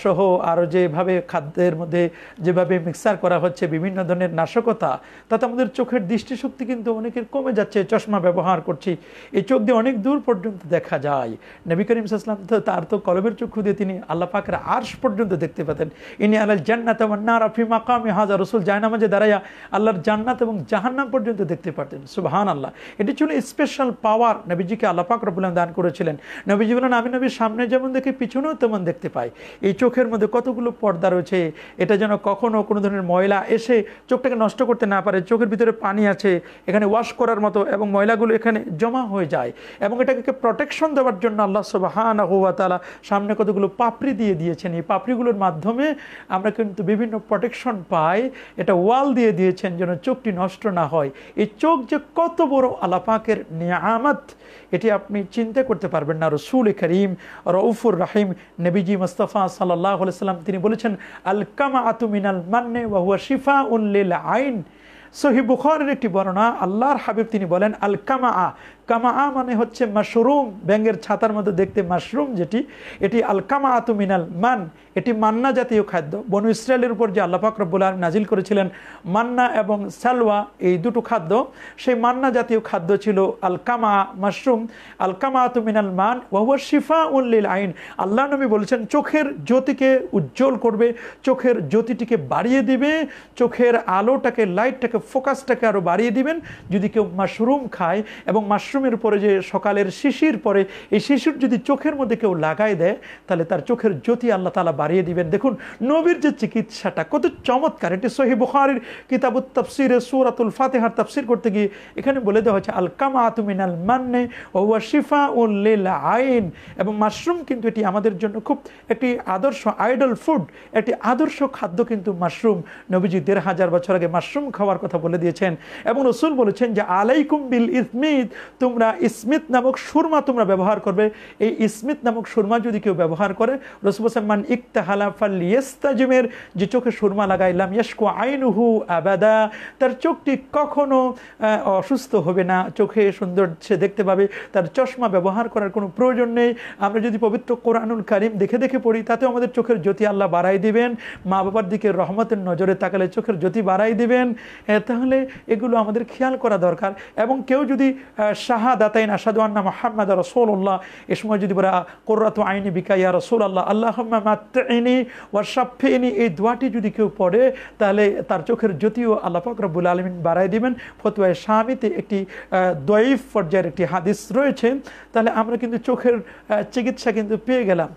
সহ আরও যেভাবে খাদ্যের মধ্যে যেভাবে মিক্সার করা হচ্ছে, বিভিন্ন ধরনের নাশকতা, তাতে আমাদের চোখের দৃষ্টিশক্তি কিন্তু অনেকের কমে যাচ্ছে। চশমা ব্যবহার করছি, এই চোখ দিয়ে অনেক দূর পর্যন্ত দেখা যায়। নবী করিম সাল্লাল্লাহু আলাইহি ওয়াসাল্লাম তো তার তো কলবের চক্ষু দিয়ে তিনি আল্লাহ পাকের আরশ পর্যন্ত দেখতে পেতেন। ইনি আলাল জান্নাত ওয়ান নার ফি মাকামি হাযা, রাসূল জায়নামাজে দাঁড়ায়া আল্লাহর জান্নাত এবং জাহান্নাম পর্যন্ত দেখতে পারতেন। সুবহানাল্লাহ। এটি ছিল স্পেশাল পাওয়ার নবীজিকে আল্লাহ পাক রব্বুল আলামিন দান করেছিলেন। নবীজি বলেন আমি নবীর সামনে যেমন দেখি পিছনেও তেমন দেখতে পাই। এই চোখের মধ্যে কতগুলো পর্দা রয়েছে, এটা যেন কখনো কোনো ধরনের ময়লা এসে চোখটাকে নষ্ট করতে না পারে। চোখের ভিতরে পানি আছে, এখানে ওয়াশ করার মতো, এবং ময়লাগুলো এখানে জমা হয়ে যায়, এবং এটাকে প্রোটেকশন দেওয়ার জন্য আল্লাহ সুবহানাহু ওয়া তাআলা সামনে কতগুলো পাপড়ি দিয়ে দিয়েছেন। এই পাপড়িগুলোর মাধ্যমে আমরা কিন্তু বিভিন্ন প্রোটেকশন পাই। এটা ওয়াল দিয়ে দিয়েছেন যেন চোখটি নষ্ট না হয়। এই চোখ যে কত বড় আল্লাহ পাকের নিয়ামত, এটি আপনি চিন্তা করতে পারবেন না। রাসূল করিম রউফুর রহিম নবীজি মুস্তাফা সাল্লাল্লাহু আলাইহি ওয়াসাল্লাম তিনি বলেছেন আল কামাআতু মিনাল মান্নি ওয়া হুয়া শিফাউন লিল আইন। সহিহ বুখারীর একটি বর্ণনা, আল্লাহর হাবিব তিনি বলেন আল কামাআ, কামাআ মানে হচ্ছে মাশরুম, ব্যাঙের ছাতার মধ্যে দেখতে মাশরুম যেটি, এটি আল কামাআতু মিনাল মান, এটি মান্না জাতীয় খাদ্য। বনু ইসরায়েলের উপর যে আল্লাহ পাক রব্বুল আলামিন নাজিল করেছিলেন মান্না এবং সালওয়া, এই দুটো খাদ্য, সেই মান্না জাতীয় খাদ্য ছিল আল কামাআ, মাশরুম। আল কামাআতু মিনাল মান ওয়া হুয়া শিফাউন লিল আইন। আল্লাহ নবী বলেছেন চোখের জ্যোতিকে উজ্জ্বল করবে, চোখের জ্যোতিটিকে বাড়িয়ে দিবে, চোখের আলোটাকে, লাইটটাকে, ফোকাসটাকে আরো বাড়িয়ে দিবেন যদি কেউ মাশরুম খায়। এবং মাশরুমের পরে যে সকালের শিশির পরে, এই শিশির যদি চোখের মধ্যে কেউ লাগায় দেয় তাহলে তার চোখের জ্যোতি আল্লাহ তাআলা বাড়িয়ে দিবেন। দেখুন নবীর যে চিকিৎসাটা কত চমৎকার। এটি সহিহ বুখারীর কিতাবুত তাফসীরে সূরাতুল ফাতিহার তাফসীর করতে গিয়ে এখানে বলে দেওয়া হয়েছে আল কামাআতু মিনাল মান্নি ওয়া হুয়া শিফাউন লিল আইন। এবং মাশরুম কিন্তু এটি আমাদের জন্য খুব একটি আদর্শ আইডল ফুড, একটি আদর্শ খাদ্য কিন্তু মাশরুম। নবীজি 1500 বছর আগে মাশরুম খাওয়ার কথা বলে দিয়েছেন। এবং রাসূল বলেছেন যে আলাইকুম বিল ইসমিত, তোমরা ইসমিত নামক সুরমা তোমরা ব্যবহার করবে। এই ইসমিত নামক সুরমা যদি কেউ ব্যবহার করে, রাসূল বলেছেন মান ইকতাহালা ফালইস্তাজমির, যে চোখে সুরমা লাগায় লাম ইয়াশকু আইনুহু আবাদা, তার চোখটি কখনো অসুস্থ হবে না, চোখে সুন্দর সে দেখতে পাবে, তার চশমা ব্যবহার করার কোনো প্রয়োজন নেই। আমরা যদি পবিত্র কোরআনুল কারীম দেখে দেখে পড়ি তাতেও আমাদের চোখের জ্যোতি আল্লাহ বাড়াই দিবেন। মা বাবার দিকে রহমতের নজরে তাকালে চোখের জ্যোতি বাড়াই দিবেন। তাহলে এগুলো আমাদের খেয়াল করা দরকার। এবং কেউ যদি শাহাদাতাইন আশহাদু আন্না মুহাম্মাদার রাসূলুল্লাহ, এই সময় যদি বলে কুররাতু আইনি বিকা ইয়া রাসূলুল্লাহ আল্লাহুম্মা মাত্তিনি ওয়া শাফিনি, এই দোয়াটি যদি কেউ পড়ে তাহলে তার চোখের জ্যোতিও আল্লাহ পাক রব্বুল আলামিন বাড়ায় দিবেন। ফতোয়ায়ে শামিতে একটি দয়ীফ পর্যায়ের একটি হাদিস রয়েছে। তাহলে আমরা কিন্তু চোখের চিকিৎসা কিন্তু পেয়ে গেলাম।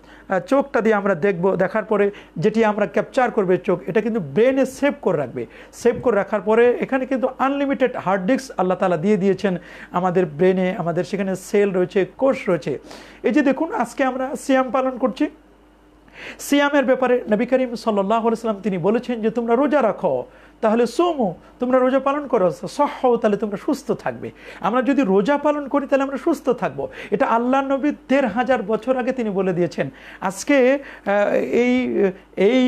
চোখটা দিয়ে আমরা দেখব, দেখার পরে যেটি আমরা ক্যাপচার করবে চোখ, এটা কিন্তু ব্রেনে সেভ করে রাখবে। সেভ করে রাখার পরে এখানে কিন্তু আনলিমিটেড হার্ড ডিস্ক আল্লাহ তাআলা দিয়ে দিয়েছেন আমাদের ব্রেনে, আমাদের সেখানে সেল রয়েছে, কোষ রয়েছে। এই যে দেখুন আজকে আমরা সিয়াম পালন করছি, সিয়ামের ব্যাপারে নবী করিম সাল্লাল্লাহু আলাইহি ওয়াসাল্লাম তিনি বলেছেন যে তোমরা রোজা রাখো, তাহলে সোমো, তোমরা রোজা পালন করো, সহ, তাহলে তোমরা সুস্থ থাকবে। আমরা যদি রোজা পালন করি তাহলে আমরা সুস্থ থাকবো। এটা আল্লাহ নবী ১৫০০ বছর আগে তিনি বলে দিয়েছেন। আজকে এই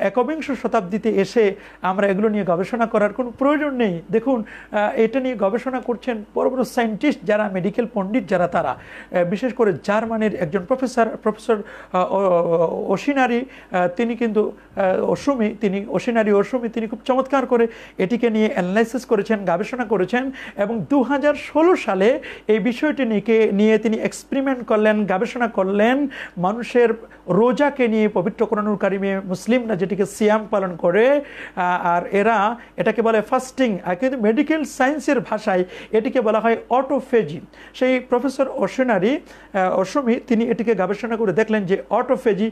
একবিংশ শতাব্দীতে এসে আমরা এগুলো নিয়ে গবেষণা করার কোনো প্রয়োজন নেই। দেখুন এটা নিয়ে গবেষণা করছেন বড় বড় সায়েন্টিস্ট যারা, মেডিকেল পণ্ডিত যারা, তারা বিশেষ করে জার্মানির একজন প্রফেসর অশিনারি, তিনি কিন্তু অশিনারি তিনি খুব চমৎকার করে এটিকে নিয়ে অ্যানালাইসিস করেছেন, গবেষণা করেছেন এবং 2016 সালে এই বিষয়টি নিয়ে তিনি এক্সপেরিমেন্ট করলেন, গবেষণা করলেন। মানুষের রোজাকে নিয়ে পবিত্র কোরআনুল কারিমে মুসলিমরা যেটিকে সিয়াম পালন করে, আর এটাকে বলে ফাস্টিং, আর কিন্তু মেডিকেল সায়েন্সের ভাষায় এটিকে বলা হয় অটোফেজি। সেই প্রফেসর অসমি তিনি এটিকে গবেষণা করে দেখলেন যে অটোফেজি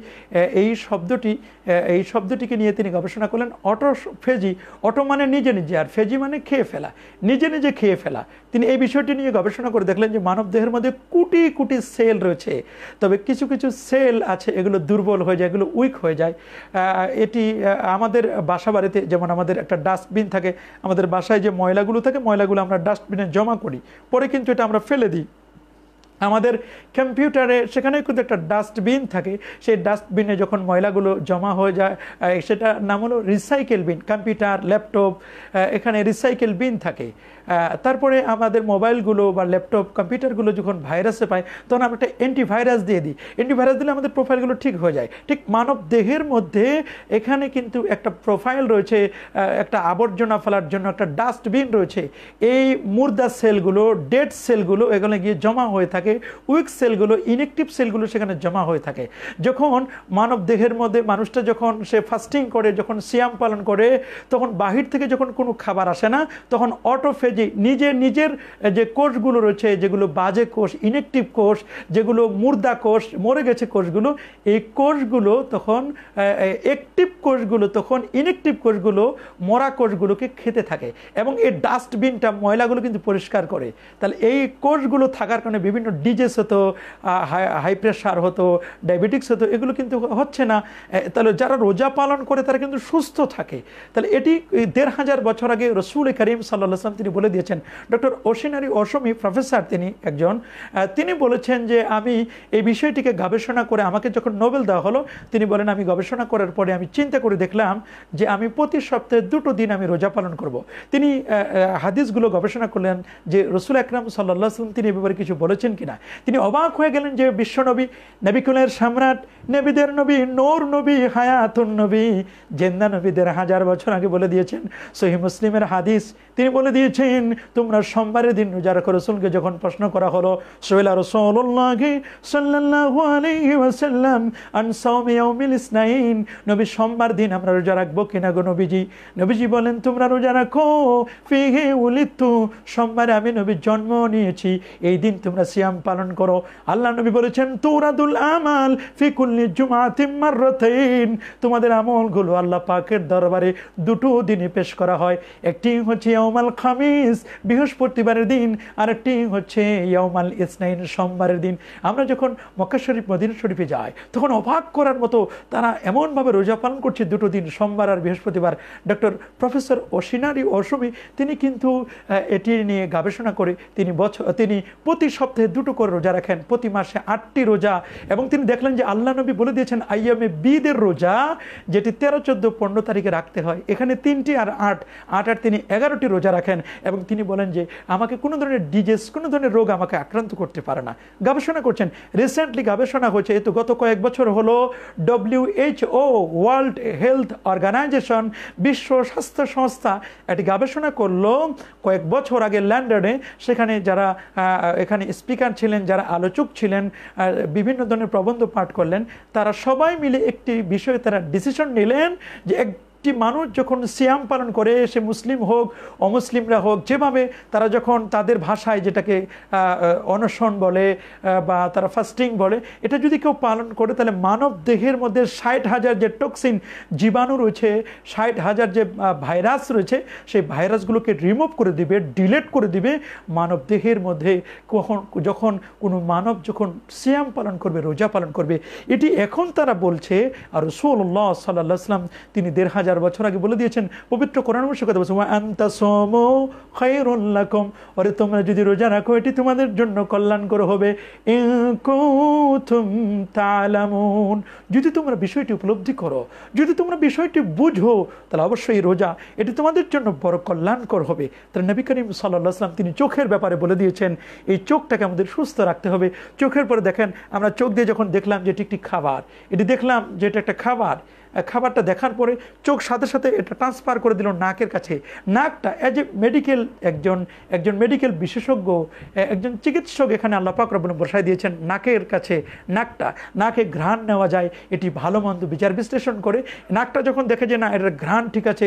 এই শব্দটিকে নিয়ে তিনি গবেষণা করলেন। অটোফেজি, অটো মানে নিজে নিজে, আর ফেজি মানে খেয়ে ফেলা, নিজে নিজে খেয়ে ফেলা। তিনি এই বিষয়টি নিয়ে গবেষণা করে দেখলেন যে মানব দেহের মধ্যে কোটি কোটি সেল রয়েছে, তবে কিছু কিছু সেল আছে এগুলো দুর্বল হয়ে যায়, এগুলো উইক হয়ে যায়। এটি আমাদের বাসা বাড়িতে যেমন আমাদের একটা ডাস্টবিন থাকে, আমাদের বাসায় যে ময়লাগুলো থাকে, ময়লাগুলো আমরা ডাস্টবিনে জমা করি, পরে কিন্তু এটা আমরা ফেলে দিই। আমাদের কম্পিউটারে সেখানেও কিন্তু একটা ডাস্টবিন থাকে, সেই ডাস্টবিনে যখন ময়লাগুলো জমা হয়ে যায় সেটা নাম হলো রিসাইকেল বিন। কম্পিউটার, ল্যাপটপ, এখানে রিসাইকেল বিন থাকে। তারপরে আমাদের মোবাইলগুলো বা ল্যাপটপ, কম্পিউটারগুলো যখন ভাইরাসে পায় তখন আমরা একটা অ্যান্টিভাইরাস দিয়ে দিই। অ্যান্টিভাইরাস দিলে আমাদের প্রোফাইলগুলো ঠিক হয়ে যায়। ঠিক মানব দেহের মধ্যে এখানে কিন্তু একটা প্রোফাইল রয়েছে, একটা আবর্জনা ফেলার জন্য একটা ডাস্টবিন রয়েছে। এই মুর্দা সেলগুলো, ডেড সেলগুলো এখানে গিয়ে জমা হয়ে থাকে, উইক সেলগুলো, ইনঅ্যাক্টিভ সেলগুলো সেখানে জমা হয়ে থাকে। যখন মানব দেহের মধ্যে মানুষটা যখন সে ফাস্টিং করে, যখন সিয়াম পালন করে, তখন বাহির থেকে যখন কোনো খাবার আসে না, তখন অটোফেজি নিজের যে কোষগুলো রয়েছে, যেগুলো বাজে কোষ, ইনঅ্যাক্টিভ কোষ, যেগুলো মুর্দা কোষ, মরে গেছে কোষগুলো, এই কোষগুলো তখন অ্যাক্টিভ কোষগুলো তখন ইনঅ্যাক্টিভ কোষগুলো, মরা কোষগুলোকে খেতে থাকে এবং এই ডাস্টবিনটা ময়লাগুলো কিন্তু পরিষ্কার করে। তাহলে এই কোষগুলো থাকার কারণে বিভিন্ন ডিজিজ হতো, হাই প্রেশার হতো, ডায়াবেটিক্স হতো, এগুলো কিন্তু হচ্ছে না। তাহলে যারা রোজা পালন করে তারা কিন্তু সুস্থ থাকে। তাহলে এটি ১৫০০ বছর আগে রসুল করিম সাল্লাল্লাহু আলাইহি ওয়াসাল্লাম তিনি বলে দিয়েছেন। ডক্টর অশিনারি অসমি প্রফেসর তিনি বলেছেন যে আমি এই বিষয়টিকে গবেষণা করে, আমাকে যখন নোবেল দেওয়া হলো, তিনি বলেন আমি গবেষণা করার পরে আমি চিন্তা করে দেখলাম যে আমি প্রতি সপ্তাহে 2টো দিন আমি রোজা পালন করব। তিনি হাদিসগুলো গবেষণা করলেন যে রসুল আকরাম সাল্লাল্লাহু আলাইহি ওয়াসাল্লাম তিনি এ ব্যাপারে কিছু বলেছেন কিনা। তিনি অবাক হয়ে গেলেন যে বিশ্বনবী, নবিকুলের সম্রাট, নবীদের নবী, নূর নবী, হায়াতুন নবী, জিন্দা নবীদের 1000 বছর আগে বলে দিয়েছেন। সহিহ মুসলিমের হাদিস, তিনি বলে দিয়েছেন তোমরা সোমবারের দিন রোজা রাখো। রাসূলকে যখন প্রশ্ন করা হলো, সুইলা রাসূলুল্লাহ সাল্লাল্লাহু আলাইহি ওয়াসাল্লাম আন সাওমি ইয়াউমিল ইসনাইন, নবী সোমবার দিন আমরা রোজা রাখবো কিনা গো নবীজি? নবীজি বলেন তোমরা রোজা রাখো, ফিহি উলিদতু, সোমবারে আমি নবী জন্ম নিয়েছি, এই দিন তোমরা সিয়াম পালন করো। আল্লাহ নবী বলেছেন তুরাদুল আমাল ফি কুল্লি জুমআতিন মাররাতাইন, তোমাদের আমলগুলো আল্লাহ পাকের দরবারে 2টো দিনে পেশ করা হয়। একটি হচ্ছে ইয়াউমাল খামিস, বৃহস্পতিবারের দিন, আর একটি হচ্ছে ইয়াউমাল ইসনাইন, সোমবারের দিন। আমরা যখন মক্কা শরীফ, মদিনা শরীফে যাই তখন অবাক করার মতো তারা এমনভাবে রোজা পালন করছে 2টো দিন, সোমবার আর বৃহস্পতিবার। ডক্টর প্রফেসর অশিনারি অসমি তিনি কিন্তু এটি নিয়ে গবেষণা করে তিনি প্রতি সপ্তাহে 2টো করে রোজা রাখেন, প্রতি মাসে 8টি রোজা। এবং তিনি দেখলেন যে আল্লাহ নবী বলে দিয়েছেন আইয়ামে বিদের রোজা, যেটি 13, 14, 15 তারিখে রাখতে হয়। এখানে 3টি আর 8 আর তিনি 11টি রোজা রাখেন এবং তিনি বলেন যে আমাকে কোনো ধরনের ডিজিজ, কোনো ধরনের রোগ আমাকে আক্রান্ত করতে পারে না। গবেষণা করছেন, রিসেন্টলি গবেষণা হয়েছে, এই তো গত কয়েক বছর হলো WHO, ওয়ার্ল্ড হেলথ অর্গানাইজেশন, বিশ্ব স্বাস্থ্য সংস্থা একটি গবেষণা করলো কয়েক বছর আগে লন্ডনে। সেখানে যারা এখানে স্পিকার ছিলেন, যারা আলোচক ছিলেন, বিভিন্ন ধরনের প্রবন্ধ পাঠ করলেন, তারা সবাই মিলে একটি বিষয়ে তারা ডিসিশন নিলেন যে একটি মানুষ যখন সিয়াম পালন করে, সে মুসলিম হোক অমুসলিমরা হোক, যেভাবে তারা যখন তাদের ভাষায় যেটাকে অনশন বলে বা তারা ফাস্টিং বলে, এটা যদি কেউ পালন করে তাহলে মানব দেহের মধ্যে 60,000 যে টক্সিন জীবাণু রয়েছে, 60,000 যে ভাইরাস রয়েছে, সেই ভাইরাসগুলোকে রিমুভ করে দিবে, ডিলেট করে দিবে মানব দেহের মধ্যে। যখন কোনো মানব যখন সিয়াম পালন করবে, রোজা পালন করবে, এটি এখন তারা বলছে। আর রাসূলুল্লাহ সাল্লাল্লাহু আলাইহি ওয়াসাল্লাম তিনি 1500 বছর আগে বলে দিয়েছেন, পবিত্র কোরআন অনুসারে কথা বলছেন, ওয়া আনতা সুমু খায়রুল লাকুম, আরে তোমরা যদি রোজা রাখো এটি তোমাদের জন্য কল্যাণকর হবে, ইন কুনতুম তা'লামুন, যদি তোমরা বিষয়টি উপলব্ধি করো, যদি তোমরা বিষয়টি বুঝো, তাহলে অবশ্যই রোজা এটি তোমাদের জন্য বড় কল্যাণকর হবে। তাহলে নবী করিম সাল্লাল্লাহু আলাইহি ওয়াসাল্লাম তিনি চোখের ব্যাপারে বলে দিয়েছেন, এই চোখটাকে আমাদের সুস্থ রাখতে হবে। চোখের পরে দেখেন, আমরা চোখ দিয়ে যখন দেখলাম যে এটি একটি খাবার, এটি দেখলাম যে এটা একটা খাবার, খাবারটা দেখার পরে চোখ সাথে সাথে এটা ট্রান্সফার করে দিল নাকের কাছে। নাকটা অ্যাজ এ মেডিকেল, একজন মেডিকেল বিশেষজ্ঞ, একজন চিকিৎসক এখানে আল্লাহ পাক রব্বুল আলামিন বসায় দিয়েছেন নাকের কাছে। নাকে ঘ্রাণ নেওয়া যায়, এটি ভালো মন্দ বিচার বিশ্লেষণ করে। নাকটা যখন দেখে যে না এটার ঘ্রাণ ঠিক আছে,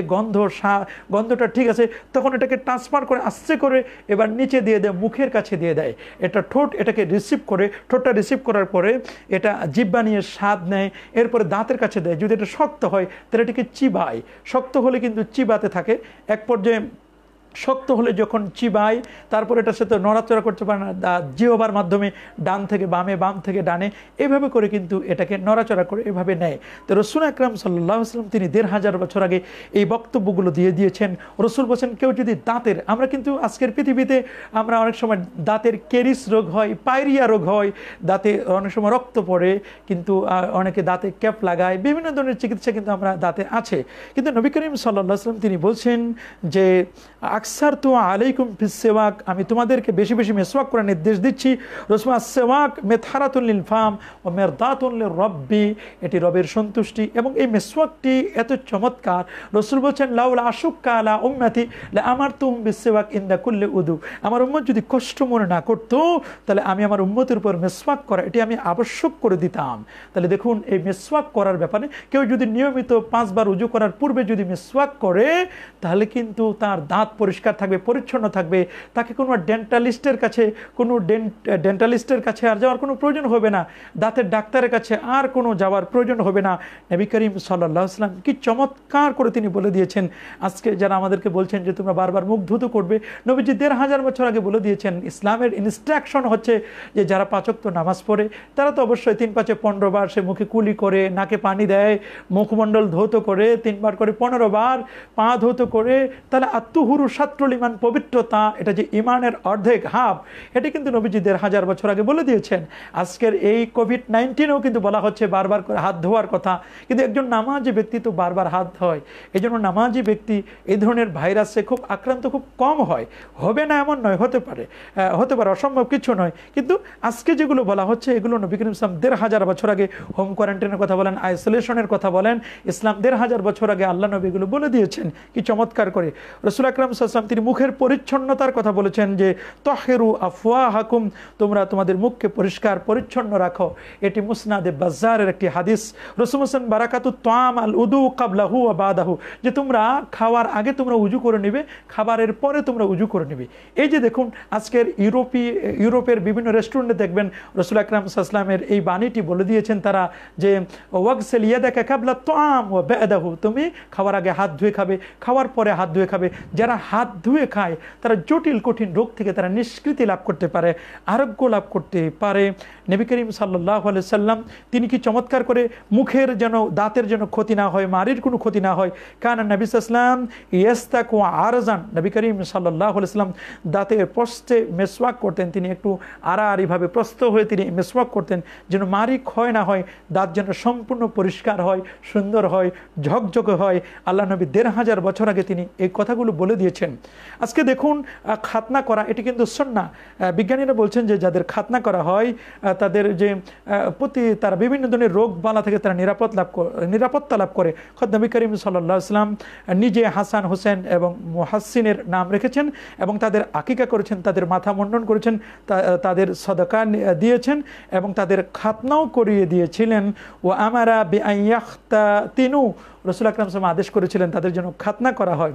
গন্ধটা ঠিক আছে, তখন এটাকে ট্রান্সফার করে আস্তে করে এবার নিচে দিয়ে দেয়, মুখের কাছে দিয়ে দেয়। এটা ঠোঁট এটাকে রিসিভ করে, ঠোঁটটা রিসিভ করার পরে এটা জিহ্বা নিয়ে স্বাদ নেয়, এরপরে দাঁতের কাছে দেয়। যদি এটা শক্ত হয় তাহলে এটাকে চিবায়, শক্ত হলে কিন্তু চিবাতে থাকে। এক পর্যায়ে শক্ত হলে যখন চিবায়, তারপর এটার সাথে নড়াচড়া করতে পারে না, জিহ্বার মাধ্যমে ডান থেকে বামে, বাম থেকে ডানে, এভাবে করে কিন্তু এটাকে নড়াচড়া করে এভাবে নেয়। তো রাসূল আকরাম সাল্লাল্লাহু আলাইহি ওয়াসাল্লাম তিনি 1500 বছর আগে এই বক্তব্যগুলো দিয়ে দিয়েছেন। রাসূল বলেছেন, কেউ যদি দাঁতের, আমরা কিন্তু আজকের পৃথিবীতে আমরা অনেক সময় দাঁতের ক্যারিস রোগ হয়, পায়রিয়া রোগ হয়, দাঁতে অনেক সময় রক্ত পড়ে, কিন্তু অনেকে দাঁতে ক্যাপ লাগায়, বিভিন্ন ধরনের চিকিৎসা কিন্তু আমরা দাঁতে আছে। কিন্তু নবী করিম সাল্লাল্লাহু আলাইহি ওয়াসাল্লাম তিনি বলছেন যে আকসার তু আলাইকুম ফিস সিওয়াক, আমি তোমাদেরকে বেশি বেশি মিসওয়াক করার নির্দেশ দিচ্ছি। রাসূল সিওয়াক মিতহারাতুল লিল ফাম ওয়া মিরদাতুল লির রাব্বি, এটি রবের সন্তুষ্টি। এবং এই মিসওয়াকটি এত চমৎকার, রাসূল বলেন লাউলা আশুক্কা আলা উম্মতি লা আমারতুহুম বিসওয়াক ইনদা কুল্লি উদু, আমার উম্মত যদি কষ্ট মনে না করতো তাহলে আমি আমার উম্মতের উপর মিসওয়াক করা এটি আমি আবশ্যক করে দিতাম। তাহলে দেখুন, এই মিসওয়াক করার ব্যাপারে কেউ যদি নিয়মিত 5 বার উজু করার পূর্বে যদি মিসওয়াক করে, তাহলে কিন্তু তার দাঁত পরিষ্কার থাকবে, পরিচ্ছন্ন থাকবে। তাকে কোনো ডেন্টালিস্টের কাছে আর যাওয়ার কোনো প্রয়োজন হবে না, দাঁতের ডাক্তারের কাছে আর কোনো যাওয়ার প্রয়োজন হবে না। নবী করিম সাল্লাল্লাহু আলাইহি ওয়াসাল্লাম কি চমৎকার করে তিনি বলে দিয়েছেন। আজকে যারা আমাদেরকে বলছেন যে তোমরা বারবার মুখ ধুতে করবে, নবীজি 1500 বছর আগে বলে দিয়েছেন। ইসলামের ইনস্ট্রাকশন হচ্ছে যে যারা 5 ওয়াক্ত নামাজ পড়ে তারা তো অবশ্যই 3 5 15 বার সে মুখে কুলি করে, নাকে পানি দেয়, মুখমণ্ডল ধৌত করে 3 বার করে 15 বার, পা ধৌত করে, তাহলে আত্মহুরু শাত্রুল ইমান, পবিত্রতা, এটা যে ইমানের অর্ধেক হাফ, এটা কিন্তু নবীজি 1500 বছর আগে বলে দিয়েছেন। আজকের এই কোভিড-19-ও কিন্তু বলা হচ্ছে বারবার করে হাত ধোয়ার কথা, কিন্তু একজন নামাজি ব্যক্তি তো বারবার হাত ধোয়। এই জন্য নামাজি ব্যক্তি এই ধরনের ভাইরাসে খুব আক্রান্ত খুব কম হয়। হবে না এমন নয়, হতে পারে, অসম্ভব কিছু নয়। কিন্তু আজকে যেগুলো বলা হচ্ছে এগুলো নবী করিম সাল্লাল্লাহু আলাইহি ওয়াসাল্লাম 1500 বছর আগে হোম কোয়ারেন্টাইনের কথা বলেন, আইসোলেশনের কথা বলেন, ইসলাম 1500 বছর আগে আল্লাহ নবী এগুলো বলে দিয়েছেন কি চমৎকার করে। রাসূল আকরাম সাল্লাল্লাহু আলাইহি ওয়াসাল্লাম তিনি মুখের পরিচ্ছন্নতার কথা বলেছেন যে তাহিরু আফওয়াহাকুম, তোমরা তোমাদের মুখকে পরিষ্কার পরিচ্ছন্ন রাখো। এটি মুসনাদে বাজ্জারের একটি হাদিস। রাসূল বলেন বারাকাতুত তাআম আল উদু ক্বাবলাহু ওয়া বাদাহু, যে তোমরা খাওয়ার আগে তোমরা উজু করে নেবে, খাবারের পরে তোমরা উজু করে নেবে। এই যে দেখুন, আজকের ইউরোপের বিভিন্ন রেস্টুরেন্টে দেখবেন রাসূল আকরাম সাল্লাল্লাহু আলাইহি ওয়াসাল্লামের এই বাণীটি বলে দিয়েছেন তারা যে ওয়াগসিল ইয়াদাকা ক্বাবলা তাআম ওয়া বাদাহু, তুমি খাওয়ার আগে হাত ধুয়ে খাবে, খাওয়ার পরে হাত ধুয়ে খাবে। যারা হাত ধুয়ে খায় তারা জটিল কঠিন রোগ থেকে তারা নিষ্কৃতি লাভ করতে পারে, আরোগ্য লাভ করতে পারে। নবী করিম সাল্লাল্লাহু আলাইহি সাল্লাম তিনি কি চমৎকার করে মুখের যেন, দাঁতের যেন ক্ষতি না হয়, মাড়ির কোনো ক্ষতি না হয়। কারণ নবী সাল্লাল্লাহু আলাইহি সাল্লাম ইয়াস্তাকু আরজান, নবী করিম সাল্লাল্লাহু আলাইহি সাল্লাম দাঁতের প্রস্থে মেসওয়াক করতেন, তিনি একটু আড়াআড়িভাবে প্রস্থ হয়ে তিনি মেসওয়াক করতেন যেন মাড়ি ক্ষয় না হয়, দাঁত যেন সম্পূর্ণ পরিষ্কার হয়, সুন্দর হয়, ঝকঝকে হয়। আল্লাহ নবী 1500 বছর আগে তিনি এই কথাগুলো বলে দিয়েছেন। আজকে দেখুন খাতনা করা এটি কিন্তু সুন্নাহ। বিজ্ঞানীরা বলছেন যে যাদের খাতনা করা হয় তাদের যে তারা বিভিন্ন ধরনের রোগ বালা থেকে তারা নিরাপত্তা লাভ করে। খোদ নবী করিম সাল্লাল্লাহু আলাইহি ওয়াসাল্লাম নিজে হাসান হোসেন এবং মুহাসসিনের নাম রেখেছেন এবং তাদের আকিকা করেছেন, তাদের মাথা মুন্ডন করেছেন, তাদের সদকা দিয়েছেন এবং তাদের খাতনাও করিয়ে দিয়েছিলেন। ও আমারা বিআইয়াখতাতিনু, রাসূল আকরাম সাল্লাল্লাহু আলাইহি ওয়াসাল্লাম আদেশ করেছিলেন তাদের জন্য খাতনা করা হয়।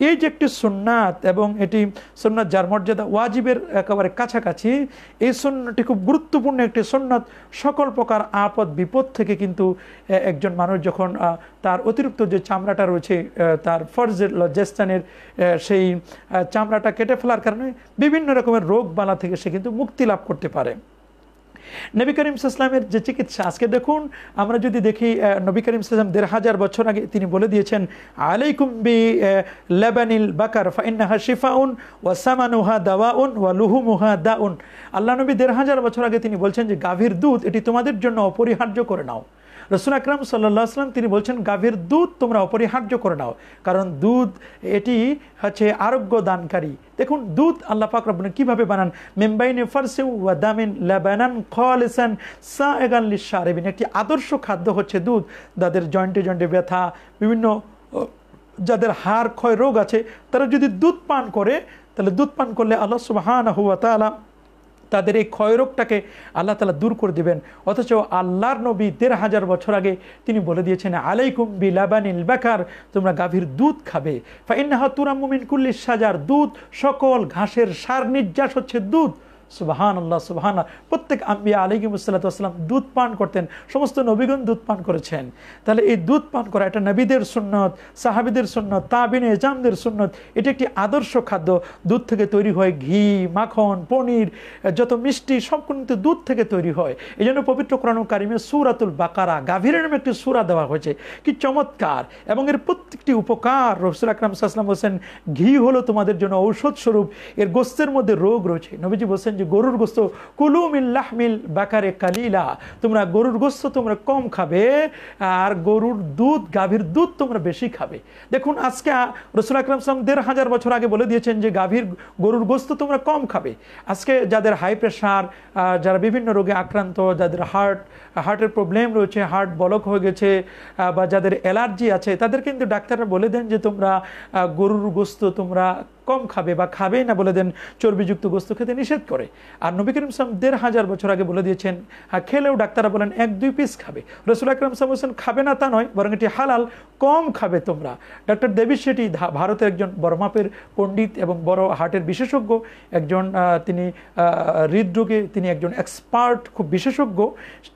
এই যে একটি সুন্নাত এবং এটি সুন্নাত যার মর্যাদা ওয়াজিবের একেবারে কাছাকাছি, এই সুন্নতটি খুব গুরুত্বপূর্ণ একটি সুন্নাত। সকল প্রকার আপদ বিপদ থেকে কিন্তু একজন মানুষ যখন তার অতিরিক্ত যে চামড়াটা রয়েছে তার ফরজের লজ্জাস্থানের সেই চামড়াটা কেটে ফেলার কারণে বিভিন্ন রকমের রোগ বালা থেকে সে কিন্তু মুক্তি লাভ করতে পারে। নবী করিম সাল্লাল্লাহু আলাইহি ওয়াসাল্লামের যে চিকিৎসা, আজকে দেখুন আমরা যদি দেখি নবী করিম সাল্লাল্লাহু আলাইহি ওয়াসাল্লাম ১৫০০ বছর আগে তিনি বলে দিয়েছেন আলাইকুম বি লাবানিল বাকার ফাইন্নাহা শিফাউন ওয়া সামানুহা দাওয়াউন ওয়া লুহুমুহা দাউন। আল্লাহ নবী ১৫০০ বছর আগে তিনি বলছেন যে গাভীর দুধ এটি তোমাদের জন্য অপরিহার্য করে নাও। রাসূল আকরাম সাল্লাল্লাহু আলাইহি ওয়াসাল্লাম তিনি বলছেন গাভীর দুধ তোমরা অপরিহার্য করে নাও, কারণ দুধ এটি হচ্ছে আরোগ্য দানকারী। দেখুন দুধ আল্লাহ পাক রব্বুল কিভাবে বানান, মিন বাইনি ফারসি ওয়া দামিন লাবানান খালিসান সাইগান লিশারিবিন। একটি আদর্শ খাদ্য হচ্ছে দুধ। যাদের জয়েন্টে জয়েন্টে ব্যথা, বিভিন্ন যাদের হাড় ক্ষয় রোগ আছে, তারা যদি দুধ পান করে তাহলে দুধ পান করলে আল্লাহ সুবহানাহু ওয়া তাআলা তাদের এই ক্ষয়রোগটাকে আল্লাহ তাআলা দূর করে দিবেন। অথচ আল্লাহর নবী ১৫০০ বছর আগে তিনি বলে দিয়েছেন আলাইকুম বিলাবানিল বাকার, তোমরা গাভীর দুধ খাবে। ফাইন্নাহা তুরাম্মু মিন কুল্লি শাজার, দুধ সকল ঘাসের সার নির্যাস হচ্ছে দুধ। সুবহানাল্লাহ সুবহানাল্লাহ। প্রত্যেক আম্বিয়া আলাইহিমুসসালাতু ওয়াসসালাম দুধ পান করতেন, সমস্ত নবীগণ দুধ পান করেছেন। তাহলে এই দুধ পান করা এটা নবীদের সুন্নত, সাহাবীদের সুন্নত, তাবিনে জামদের সুন্নত। এটি একটি আদর্শ খাদ্য। দুধ থেকে তৈরি হয় ঘি, মাখন, পনির, যত মিষ্টি সব কিন্তু দুধ থেকে তৈরি হয়। এই জন্য পবিত্র কোরআন কারিমে সূরাতুল বাকারা গাভীর নামে একটি সূরা দেওয়া হয়েছে, কি চমৎকার! এবং এর প্রত্যেকটি উপকার। রাসূল আকরাম সাল্লাল্লাহু আলাইহি ওয়াসাল্লাম বলেন ঘি হলো তোমাদের জন্য ঔষধ স্বরূপ, এর গোশতের মধ্যে রোগ রয়েছে। নবীজি বলেন যে গরুর গোশত কুলু মিন লাহমিল বাকারে কালিলা, তোমরা গরুর গোশত তোমরা কম খাবে, আর গরুর দুধ গাভীর দুধ তোমরা বেশি খাবে। দেখুন আজকে রাসূল আকরাম সাল্লাল্লাহু আলাইহি ওয়াসাল্লাম ১৫০০ বছর আগে বলে দিয়েছেন যে গরুর গোশত তোমরা কম খাবে। আজকে যাদের হাই প্রেশার, যারা বিভিন্ন রোগে আক্রান্ত, যাদের হার্টের প্রবলেম রয়েছে, হার্ট ব্লক হয়ে গেছে, বা যাদের অ্যালার্জি আছে, তাদের কিন্তু ডাক্তাররা বলে দেন যে তোমরা গরুর গোশত তোমরা কম খাবে বা খাবেই না, বলে দেন চর্বিযুক্ত গোশত খেতে নিষেধ করে। আর নবী করিম সাল্লাল্লাহু আলাইহি ওয়াসাল্লাম ১৫০০ বছর আগে বলে দিয়েছেন খেলেও ডাক্তাররা বলেন ১-২ পিস খাবে। রাসূল আকরাম সাল্লাল্লাহু আলাইহি ওয়াসাল্লাম খাবে না তা নয়, বরং এটি হালাল, কম খাবে তোমরা। ডক্টর দেবী শেঠি ভারতের একজন বড় মাপের পণ্ডিত এবং বড় হার্টের বিশেষজ্ঞ, একজন তিনি হৃদরোগে তিনি একজন এক্সপার্ট, খুব বিশেষজ্ঞ।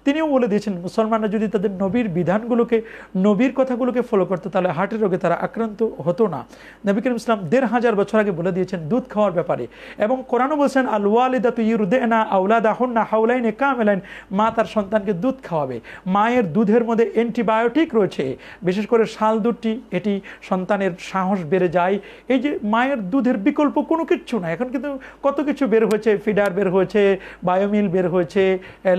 তিনিও বলে দিয়েছেন মুসলমানরা যদি তাদের নবীর বিধানগুলোকে, নবীর কথাগুলোকে ফলো করতো তাহলে হার্টের রোগে তারা আক্রান্ত হতো না। নবী করিম সাল্লাল্লাহু আলাইহি ওয়াসাল্লাম ১৫০০ বছর আগে বলে দিয়েছেন দুধ খাওয়ার ব্যাপারে। এবং কোরআনও বলছেন আল ওয়ালিদাতু ইউরদিনা আওলাদাহুন্না হাওলাইনি কামিলাইন, মা তার সন্তানকে দুধ খাওয়াবে। মায়ের দুধের মধ্যে অ্যান্টিবায়োটিক রয়েছে, বিশেষ করে শাল দুধটি, এটি সন্তানের সাহস বেড়ে যায়। এই যে মায়ের দুধের বিকল্প কোনো কিছু না। এখন কিন্তু কত কিছু বের হয়েছে, ফিডার বের হয়েছে, বায়োমিল বের হয়েছে,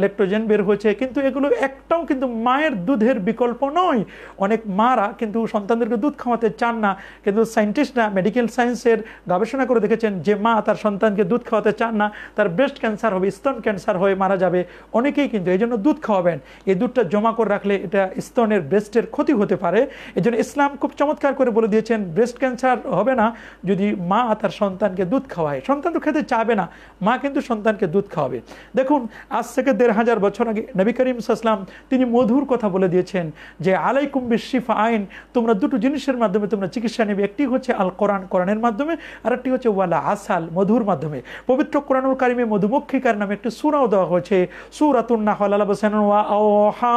ল্যাক্টোজেন বের হয়েছে, কিন্তু এগুলো একটাও কিন্তু মায়ের দুধের বিকল্প নয়। অনেক মারা কিন্তু সন্তানদেরকে দুধ খাওয়াতে চান না, কিন্তু সায়েন্টিস্টরা মেডিকেল সায়েন্সের গবেষণা করে দেখেছেন যে মা তার সন্তানকে দুধ খাওয়াতে চান না, তার ব্রেস্ট ক্যান্সার হবে, স্তন ক্যান্সার হয়ে মারা যাবে। অনেকেই কিন্তু এই জন্য দুধ খাওয়াবেন। এই দুধটা জমা করে রাখলে এটা স্তনের ব্রেস্টের ক্ষতি হতে পারে। এই জন্য ইসলাম খুব চমৎকার করে বলে দিয়েছেন ব্রেস্ট ক্যান্সার হবে না যদি মা তার সন্তানকে দুধ খাওয়ায়। সন্তান তো খেতে চাবে না, মা কিন্তু সন্তানকে দুধ খাওয়াবে। দেখুন আজ থেকে ১৫০০ বছর আগে নবী করিম সাল্লাল্লাহু আলাইহি ওয়াসাল্লাম তিনি মধুর কথা বলে দিয়েছেন যে আলাইকুম বিশিফা আইন, তোমরা দুটো জিনিসের মাধ্যমে তোমরা চিকিৎসা নেবে। একটি হচ্ছে আল কোরআন, কোরআনের মাধ্যমে, আর একটি হচ্ছে ওয়ালা আসাল, মধুর মাধ্যমে। পবিত্র কোরআনুল কারিমে মধুমক্ষিকার নামে একটি সূরাও দেওয়া হয়েছে, সূরাতুন নাহল। আল্লাহ বলেন ওয়া আওহা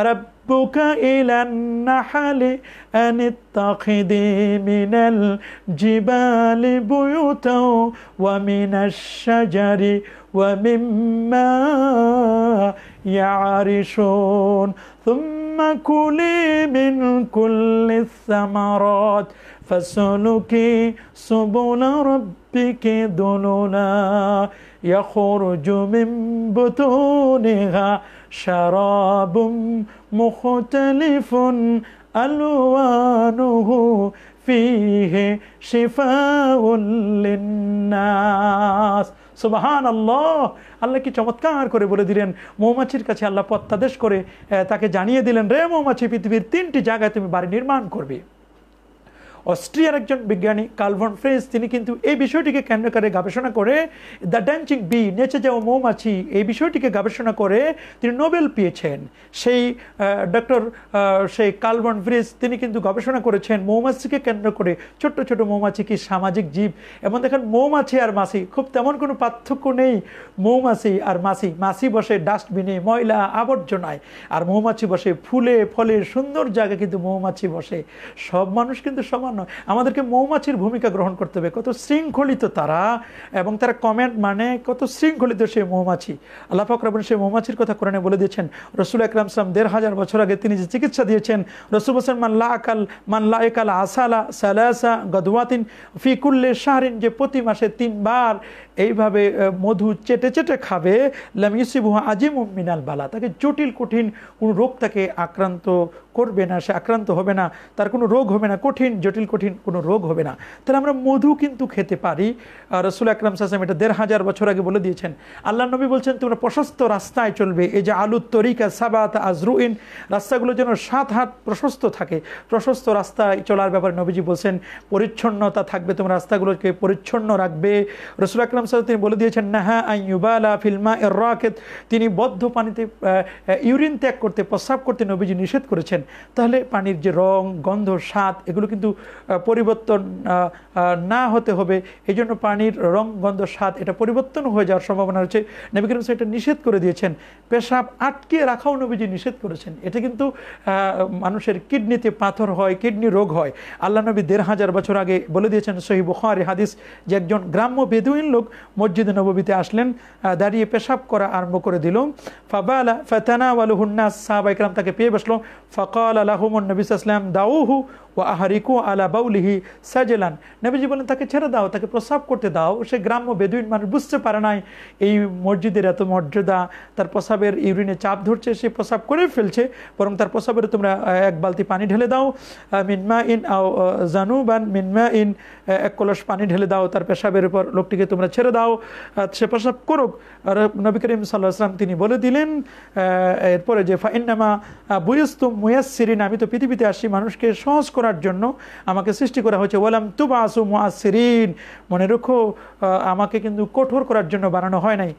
রাব্বুকা ইলান নাহলি আন ইত্তাখিযি মিনাল জিবালি বুয়ুতাও ওয়া মিনাশ শাজারি ওয়া মিম্মা ইয়ারিশুন থুম্মা কুলি মিন কুল্লিস সামারাত فاسلكي سبل ربك ذللا يخرج من بطونها شراب مختلف ألوانه ফীহি শিফাউল লিন্নাস। সুবহানাল্লাহ, আল্লাহ কি চমৎকার করে বলে দিলেন। মৌমাছির কাছে আল্লাহ পত্তাদেশ করে তাকে জানিয়ে দিলেন, রে মৌমাছি, পৃথিবীর 3টি জায়গায় তুমি বাড়ি নির্মাণ করবে। অস্ট্রিয়ার একজন বিজ্ঞানী কার্ল ভন ফ্রেজ, তিনি কিন্তু এই বিষয়টিকে কেন্দ্র করে গবেষণা করে, দ্য ড্যান্সিং বি, নেচে যাওয়া মৌমাছি, এই বিষয়টিকে গবেষণা করে তিনি নোবেল পেয়েছেন। সেই কার্ল ভন ফ্রেজ তিনি কিন্তু গবেষণা করেছেন মৌমাছিকে কেন্দ্র করে, ছোট্ট ছোট মৌমাছি কি সামাজিক জীব। এবং দেখেন মৌমাছি আর মাছি খুব তেমন কোনো পার্থক্য নেই। মৌমাছি আর মাছি বসে ডাস্টবিনে, ময়লা আবর্জনায়, আর মৌমাছি বসে ফুলে ফলে সুন্দর জায়গা, কিন্তু মৌমাছি বসে। সব মানুষ কিন্তু সমান নয়। আমাদেরকে মৌমাছির ভূমিকা গ্রহণ করতে হবে। কত শৃঙ্খলিত তারা, এবং তারা কমেন্ট মানে কত শৃঙ্খলিত সেই মৌমাছি। আল্লাহ পাক রব্বুল সেই মৌমাছির কথা কোরআনে বলে দিয়েছেন। রাসূল আকরাম সাল্লাল্লাহু আলাইহি ওয়াসাল্লাম 1500 বছর আগে তিনি যে চিকিৎসা দিয়েছেন, রাসূল বলেন মান লা আকাল আসালা সালাসা গাদওয়াতিন ফি কুল্লি শাহরিন, যে প্রতি মাসে 3 বার এইভাবে মধু চেটে চেটে খাবে, লাম ইউসিবহু আজিমুম মিনাল বালা, তাকে জটিল কঠিন কোনো রোগ তাকে আক্রান্ত করবে না, সে আক্রান্ত হবে না, তার কোনো রোগ হবে না, জটিল কঠিন কোনো রোগ হবে না। তাহলে আমরা মধু কিন্তু খেতে পারি। রাসূল আকরাম সাল্লাল্লাহু আলাইহি ওয়াসাল্লাম এটা 1500 বছর আগে বলে দিয়েছেন। আল্লাহ নবী বলছেন তোমরা প্রশস্ত রাস্তায় চলবে, এই যে আলুত তরিকা সাবাত আজরুইন, রাস্তাগুলো যেন 7 হাত প্রশস্ত থাকে। প্রশস্ত রাস্তায় চলার ব্যাপারে নবীজি বলছেন পরিচ্ছন্নতা থাকবে, তোমরা রাস্তাগুলোকে পরিচ্ছন্ন রাখবে। রাসূল আকরাম সাল্লাল্লাহু আলাইহি ওয়াসাল্লাম তিনি বলে দিয়েছেন নাহা আন ইউবালা ফিল মাইর রাকিদ, তিনি বদ্ধ পানিতে ইউরিন ত্যাগ করতে, প্রস্রাব করতে নবীজি নিষেধ করেছেন। তাহলে পানির যে রং, গন্ধ, স্বাদ, এগুলো কিন্তু পরিবর্তন না হতে হবে। এই জন্য পানির রং, গন্ধ, স্বাদ এটা পরিবর্তন হয়ে যাওয়ার সম্ভাবনা রয়েছে। নবী করিম সাল্লাল্লাহু আলাইহি ওয়াসাল্লাম এটা নিষেধ করে দিয়েছেন। পেশাব আটকে রাখাও নবীজি নিষেধ করেছেন। এটা কিন্তু মানুষের কিডনিতে পাথর হয়, কিডনি রোগ হয়। আল্লাহ নবী 1500 বছর আগে বলে দিয়েছেন, সহিহ বুখারী হাদিস, যে একজন গ্রাম্য বেদুইন লোক মসজিদে নববীতে আসলেন, দাঁড়িয়ে পেশাব করা আরম্ভ করে দিল। ফাবালা ফাতানাওয়ালুহুন নাস, সাহাবায়ে কেরাম তাকে পেয়ে বসলো। ফাকালা লাহুমুন নবী সাল্লাল্লাহু আলাইহি ওয়াসাল্লাম দাউহু ওয়া আহরিকু আলা বাউলিহি সাজলান, নবীজি বলেন তাকে ছেড়ে দাও, তাকে প্রস্রাব করতে দাও। সে গ্রাম্য বেদুইন মানুষ, বুঝতে পারে নাই এই মসজিদের এত মর্যাদা, তার প্রস্রাবের ইউরিনে চাপ ধরছে, সে প্রস্রাব করে ফেলছে, বরং তার প্রস্রাবের তোমরা 1 বালতি পানি ঢেলে দাও, মিনমা ইন আও জানুবান মিনমা ইন, 1 কলস পানি ঢেলে দাও তার পেশাবের উপর, লোকটিকে তোমরা ছেড়ে দাও, সে প্রস্রাব করুক। আর নবী করিম সাল্লাল্লাহু আলাইহি ওয়াসাল্লাম তিনি বলে দিলেন এরপরে যে ফাইন্নামা বুইসতুম মুয়াসসিরিন, আমি তো পৃথিবীতে আসি মানুষকে সহজ করার জন্য, আমাকে সৃষ্টি করা হয়েছে। ওয়ালাম তুবাসু মুআসসিরিন, মনে রাখো আমাকে কিন্তু কঠোর করার জন্য বানানো হয় নাই।